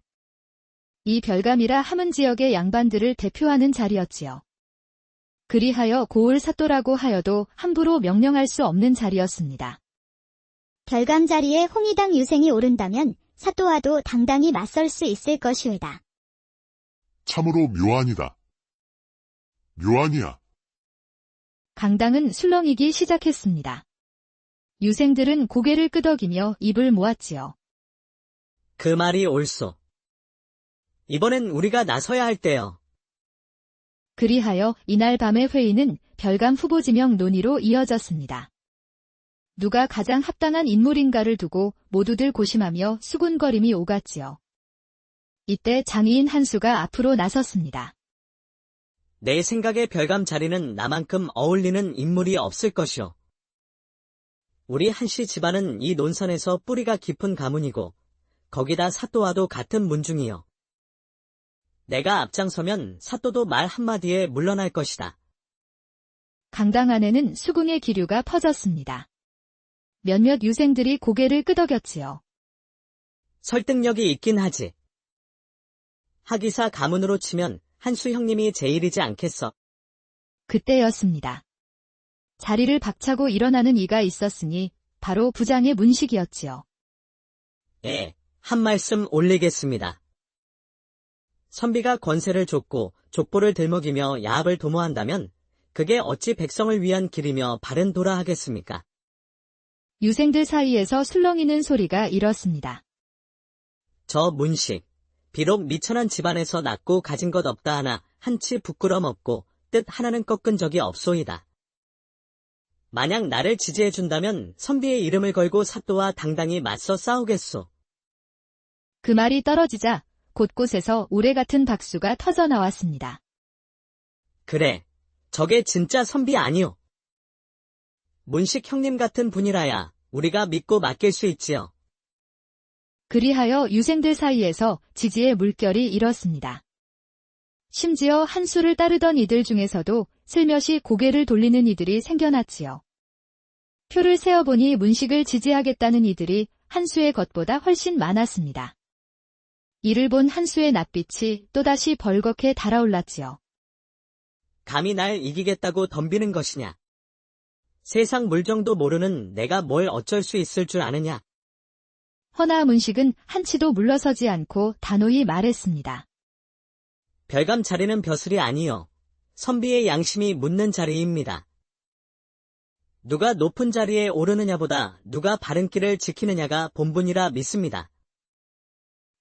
이 별감이라 함은 지역의 양반들을 대표하는 자리였지요. 그리하여 고을 사또라고 하여도 함부로 명령할 수 없는 자리였습니다. 별감 자리에 홍의당 유생이 오른다면 사또와도 당당히 맞설 수 있을 것이외다. 참으로 묘안이다. 묘안이야. 강당은 술렁이기 시작했습니다. 유생들은 고개를 끄덕이며 입을 모았지요. 그 말이 옳소. 이번엔 우리가 나서야 할 때요. 그리하여 이날 밤의 회의는 별감 후보 지명 논의로 이어졌습니다. 누가 가장 합당한 인물인가를 두고 모두들 고심하며 수군거림이 오갔지요. 이때 장의인 한수가 앞으로 나섰습니다. 내 생각에 별감 자리는 나만큼 어울리는 인물이 없을 것이오. 우리 한씨 집안은 이 논선에서 뿌리가 깊은 가문이고 거기다 사또와도 같은 문중이요. 내가 앞장서면 사또도 말 한마디에 물러날 것이다. 강당 안에는 수궁의 기류가 퍼졌습니다. 몇몇 유생들이 고개를 끄덕였지요. 설득력이 있긴 하지. 하기사 가문으로 치면 한수 형님이 제일이지 않겠어. 그때였습니다. 자리를 박차고 일어나는 이가 있었으니 바로 부장의 문식이었지요. 예, 한 말씀 올리겠습니다. 선비가 권세를 줬고 족보를 들먹이며 야합을 도모한다면 그게 어찌 백성을 위한 길이며 바른 도라 하겠습니까? 유생들 사이에서 술렁이는 소리가 일었습니다. 저 문식, 비록 미천한 집안에서 낳고 가진 것 없다 하나 한치 부끄럼 없고 뜻 하나는 꺾은 적이 없소이다. 만약 나를 지지해준다면 선비의 이름을 걸고 사또와 당당히 맞서 싸우겠소. 그 말이 떨어지자 곳곳에서 우레 같은 박수가 터져 나왔습니다. 그래, 저게 진짜 선비 아니오. 문식 형님 같은 분이라야 우리가 믿고 맡길 수 있지요. 그리하여 유생들 사이에서 지지의 물결이 일었습니다. 심지어 한수를 따르던 이들 중에서도 슬며시 고개를 돌리는 이들이 생겨났지요. 표를 세어보니 문식을 지지하겠다는 이들이 한수의 것보다 훨씬 많았습니다. 이를 본 한수의 낯빛이 또다시 벌겋게 달아올랐지요. 감히 날 이기겠다고 덤비는 것이냐. 세상 물정도 모르는 내가 뭘 어쩔 수 있을 줄 아느냐. 허나 문식은 한치도 물러서지 않고 단호히 말했습니다. 별감 자리는 벼슬이 아니요. 선비의 양심이 묻는 자리입니다. 누가 높은 자리에 오르느냐보다 누가 바른 길을 지키느냐가 본분이라 믿습니다.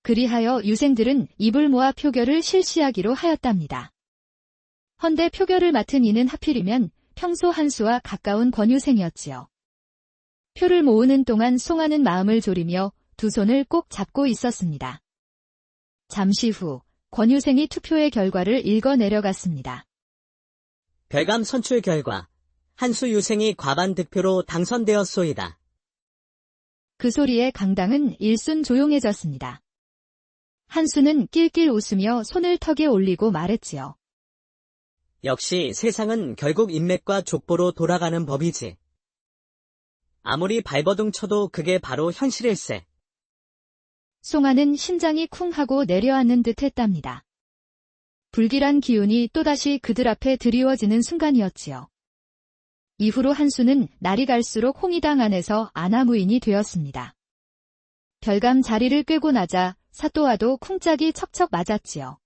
그리하여 유생들은 입을 모아 표결을 실시하기로 하였답니다. 헌데 표결을 맡은 이는 하필이면 평소 한수와 가까운 권유생이었지요. 표를 모으는 동안 송하는 마음을 졸이며 두 손을 꼭 잡고 있었습니다. 잠시 후 권유생이 투표의 결과를 읽어 내려갔습니다. 별감 선출 결과 한수 유생이 과반 득표로 당선되었소이다. 그 소리에 강당은 일순 조용해졌습니다. 한수는 낄낄 웃으며 손을 턱에 올리고 말했지요. 역시 세상은 결국 인맥과 족보로 돌아가는 법이지. 아무리 발버둥 쳐도 그게 바로 현실일세. 송하는 심장이 쿵 하고 내려앉는 듯 했답니다. 불길한 기운이 또다시 그들 앞에 드리워지는 순간이었지요. 이후로 한수는 날이 갈수록 홍의당 안에서 아나무인이 되었습니다. 별감 자리를 꿰고 나자 사또와도 쿵짝이 척척 맞았지요.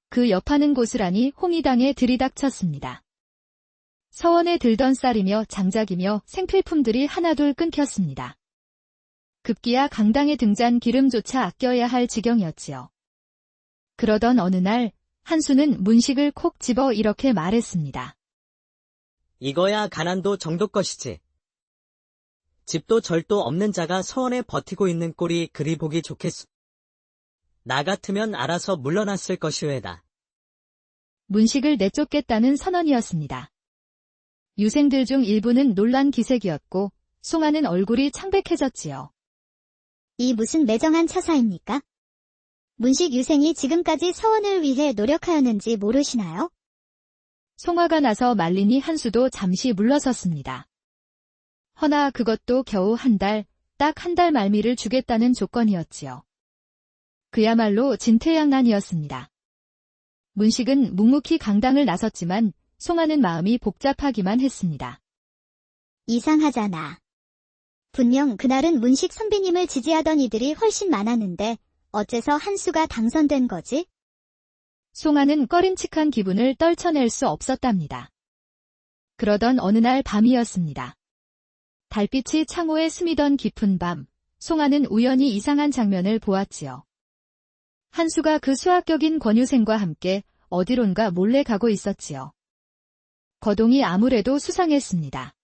그 옆하는 고스란히 홍의당에 들이닥쳤습니다. 서원에 들던 쌀이며 장작이며 생필품들이 하나둘 끊겼습니다. 급기야 강당에 등잔 기름조차 아껴야 할 지경이었지요. 그러던 어느 날 한수는 문식을 콕 집어 이렇게 말했습니다. 이거야 가난도 정도 것이지. 집도 절도 없는 자가 서원에 버티고 있는 꼴이 그리 보기 좋겠소. 나 같으면 알아서 물러났을 것이외다. 문식을 내쫓겠다는 선언이었습니다. 유생들 중 일부는 놀란 기색이었고 송하는 얼굴이 창백해졌지요. 이 무슨 매정한 처사입니까? 문식 유생이 지금까지 서원을 위해 노력하였는지 모르시나요? 송화가 나서 말리니 한수도 잠시 물러섰습니다. 허나 그것도 겨우 한 달, 딱 한 달 말미를 주겠다는 조건이었지요. 그야말로 진퇴양난이었습니다. 문식은 묵묵히 강당을 나섰지만 송하는 마음이 복잡하기만 했습니다. 이상하잖아. 분명 그날은 문식 선비님을 지지하던 이들이 훨씬 많았는데 어째서 한수가 당선된 거지? 송하는 꺼림칙한 기분을 떨쳐낼 수 없었답니다. 그러던 어느 날 밤이었습니다. 달빛이 창호에 스미던 깊은 밤, 송하는 우연히 이상한 장면을 보았지요. 한수가 그 수학격인 권유생과 함께 어디론가 몰래 가고 있었지요. 거동이 아무래도 수상했습니다.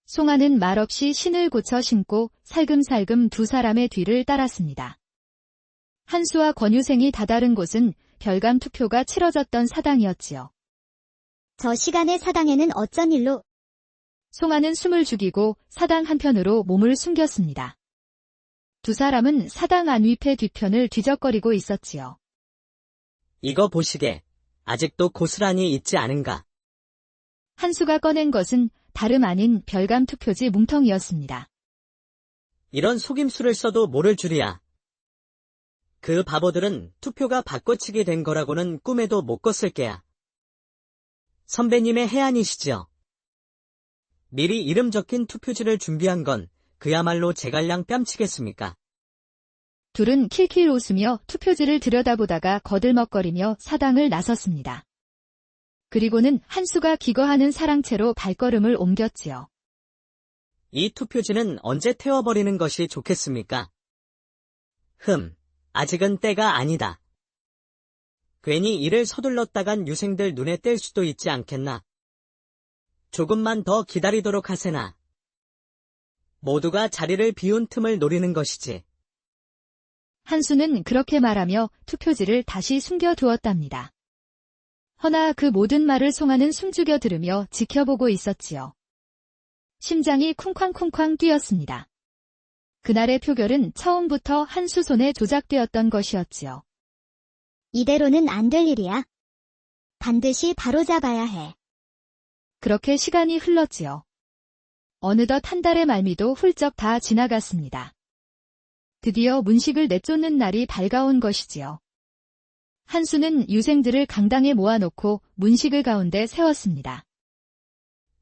송하는 말없이 신을 고쳐 신고 살금살금 두 사람의 뒤를 따랐습니다. 한수와 권유생이 다다른 곳은 별감 투표가 치러졌던 사당이었지요. 저 시간에 사당에는 어쩐 일로? 송하는 숨을 죽이고 사당 한편으로 몸을 숨겼습니다. 두 사람은 사당 안위패 뒤편을 뒤적거리고 있었지요. 이거 보시게. 아직도 고스란히 있지 않은가. 한수가 꺼낸 것은 다름 아닌 별감 투표지 뭉텅이였습니다. 이런 속임수를 써도 모를 줄이야. 그 바보들은 투표가 바꿔치기 된 거라고는 꿈에도 못 꿨을 게야. 선배님의 해안이시지요. 미리 이름 적힌 투표지를 준비한 건 그야말로 제갈량 뺨치겠습니까? 둘은 킬킬 웃으며 투표지를 들여다보다가 거들먹거리며 사당을 나섰습니다. 그리고는 한수가 기거하는 사랑채로 발걸음을 옮겼지요. 이 투표지는 언제 태워버리는 것이 좋겠습니까? 아직은 때가 아니다. 괜히 이를 서둘렀다간 유생들 눈에 띌 수도 있지 않겠나. 조금만 더 기다리도록 하세나. 모두가 자리를 비운 틈을 노리는 것이지. 한수는 그렇게 말하며 투표지를 다시 숨겨두었답니다. 허나 그 모든 말을 송하는 숨죽여 들으며 지켜보고 있었지요. 심장이 쿵쾅쿵쾅 뛰었습니다. 그날의 표결은 처음부터 한수 손에 조작되었던 것이었지요. 이대로는 안 될 일이야. 반드시 바로잡아야 해. 그렇게 시간이 흘렀지요. 어느덧 한 달의 말미도 훌쩍 다 지나갔습니다. 드디어 문식을 내쫓는 날이 밝아온 것이지요. 한수는 유생들을 강당에 모아놓고 문식을 가운데 세웠습니다.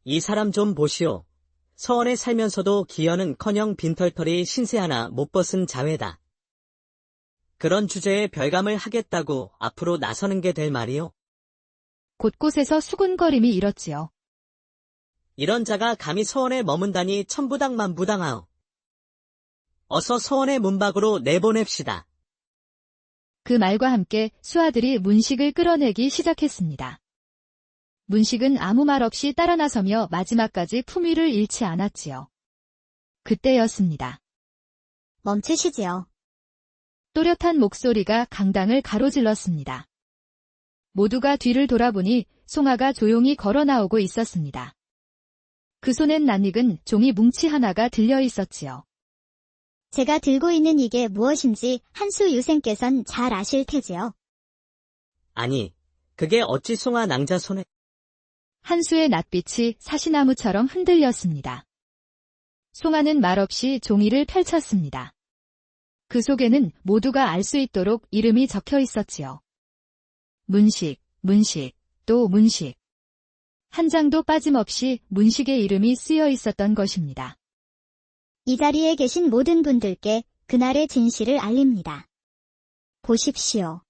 이 사람 좀 보시오. 서원에 살면서도 기여는커녕 빈털털이 신세 하나 못 벗은 자외다. 그런 주제에 별감을 하겠다고 앞으로 나서는 게 될 말이오. 곳곳에서 수군거림이 일었지요. 이런 자가 감히 서원에 머문다니 천부당만부당하오. 어서 서원의 문밖으로 내보냅시다. 그 말과 함께 수하들이 문식을 끌어내기 시작했습니다. 문식은 아무 말 없이 따라 나서며 마지막까지 품위를 잃지 않았지요. 그때였습니다. 멈추시지요. 또렷한 목소리가 강당을 가로질렀습니다. 모두가 뒤를 돌아보니 송아가 조용히 걸어 나오고 있었습니다. 그 손엔 낯익은 종이 뭉치 하나가 들려 있었지요. 제가 들고 있는 이게 무엇인지 한수 유생께선 잘 아실 테지요. 아니, 그게 어찌 송아 낭자 손에. 한수의 낯빛이 사시나무처럼 흔들렸습니다. 송아는 말없이 종이를 펼쳤습니다. 그 속에는 모두가 알 수 있도록 이름이 적혀 있었지요. 문식, 문식, 또 문식. 한 장도 빠짐없이 문식의 이름이 쓰여 있었던 것입니다. 이 자리에 계신 모든 분들께 그날의 진실을 알립니다. 보십시오.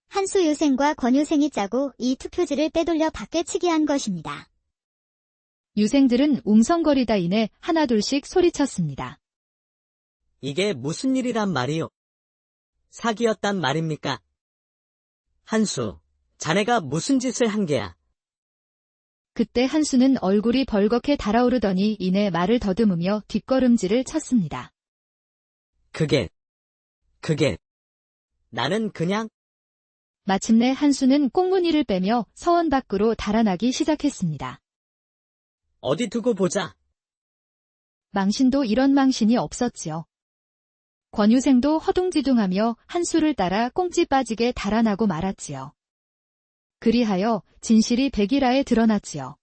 한수 유생과 권 유생이 짜고 이 투표지를 빼돌려 밖에 치게 한 것입니다. 유생들은 웅성거리다 이내 하나둘씩 소리쳤습니다. 이게 무슨 일이란 말이요? 사기였단 말입니까? 한수, 자네가 무슨 짓을 한 게야? 그때 한수는 얼굴이 벌겋게 달아오르더니 이내 말을 더듬으며 뒷걸음질을 쳤습니다. 그게, 나는 그냥, 마침내 한수는 꽁무니를 빼며 서원 밖으로 달아나기 시작했습니다. 어디 두고 보자. 망신도 이런 망신이 없었지요. 권유생도 허둥지둥하며 한수를 따라 꽁지 빠지게 달아나고 말았지요. 그리하여 진실이 백일하에 드러났지요.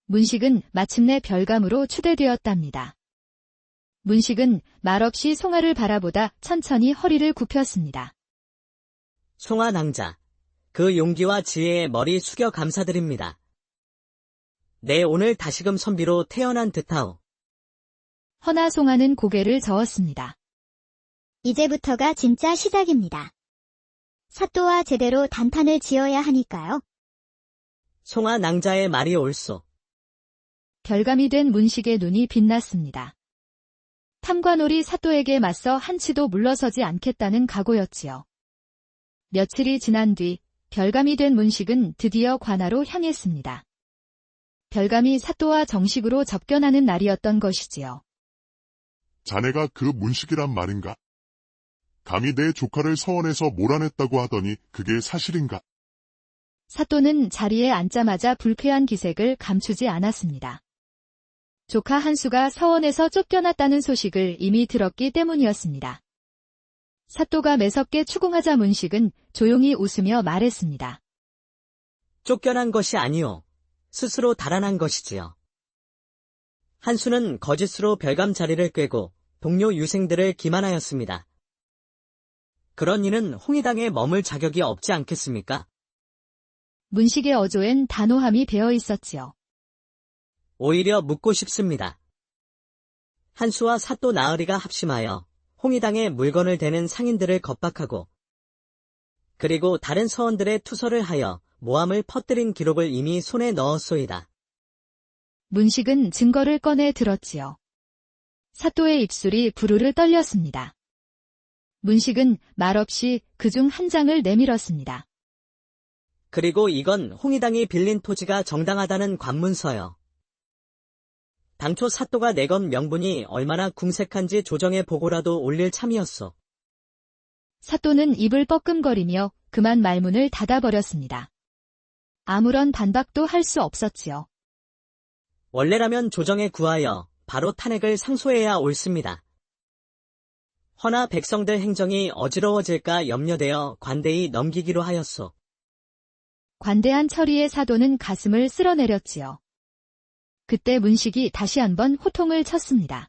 문식은 마침내 별감으로 추대되었답니다. 문식은 말없이 송아를 바라보다 천천히 허리를 굽혔습니다. 송아 낭자, 그 용기와 지혜에 머리 숙여 감사드립니다. 내 오늘 다시금 선비로 태어난 듯하오. 허나 송아는 고개를 저었습니다. 이제부터가 진짜 시작입니다. 사또와 제대로 단판을 지어야 하니까요. 송아 낭자의 말이 옳소. 별감이 된 문식의 눈이 빛났습니다. 탐관오리 사또에게 맞서 한치도 물러서지 않겠다는 각오였지요. 며칠이 지난 뒤 별감이 된 문식은 드디어 관하로 향했습니다. 별감이 사또와 정식으로 접견하는 날이었던 것이지요. 자네가 그 문식이란 말인가? 감히 내 조카를 서원에서 몰아냈다고 하더니 그게 사실인가? 사또는 자리에 앉자마자 불쾌한 기색을 감추지 않았습니다. 조카 한수가 서원에서 쫓겨났다는 소식을 이미 들었기 때문이었습니다. 사또가 매섭게 추궁하자 문식은 조용히 웃으며 말했습니다. 쫓겨난 것이 아니오. 스스로 달아난 것이지요. 한수는 거짓으로 별감 자리를 꿰고 동료 유생들을 기만하였습니다. 그런 이는 홍의당에 머물 자격이 없지 않겠습니까? 문식의 어조엔 단호함이 배어 있었지요. 오히려 묻고 싶습니다. 한수와 사또 나으리가 합심하여 홍의당에 물건을 대는 상인들을 겁박하고 그리고 다른 서원들의 투서를 하여 모함을 퍼뜨린 기록을 이미 손에 넣었소이다. 문식은 증거를 꺼내 들었지요. 사또의 입술이 부르르 떨렸습니다. 문식은 말없이 그중 한 장을 내밀었습니다. 그리고 이건 홍의당이 빌린 토지가 정당하다는 관문서요. 당초 사또가 내건 명분이 얼마나 궁색한지 조정해 보고라도 올릴 참이었소. 사또는 입을 뻐끔거리며 그만 말문을 닫아버렸습니다. 아무런 반박도 할 수 없었지요. 원래라면 조정에 구하여 바로 탄핵을 상소해야 옳습니다. 허나 백성들 행정이 어지러워질까 염려되어 관대히 넘기기로 하였소. 관대한 처리의 사도는 가슴을 쓸어내렸지요. 그때 문식이 다시 한번 호통을 쳤습니다.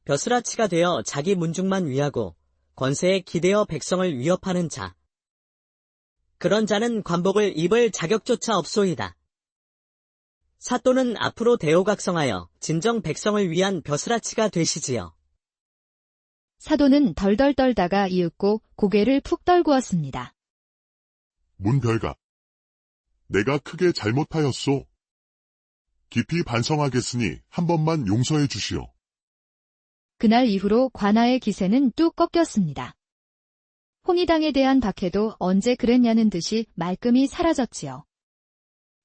벼슬아치가 되어 자기 문중만 위하고 권세에 기대어 백성을 위협하는 자. 그런 자는 관복을 입을 자격조차 없소이다. 사또는 앞으로 대오각성하여 진정 백성을 위한 벼슬아치가 되시지요. 사도는 덜덜 떨다가 이윽고 고개를 푹 떨구었습니다. 문별가. 내가 크게 잘못하였소. 깊이 반성하겠으니 한 번만 용서해 주시오. 그날 이후로 관아의 기세는 뚝 꺾였습니다. 홍의당에 대한 박해도 언제 그랬냐는 듯이 말끔히 사라졌지요.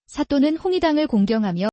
사또는 홍의당을 공경하며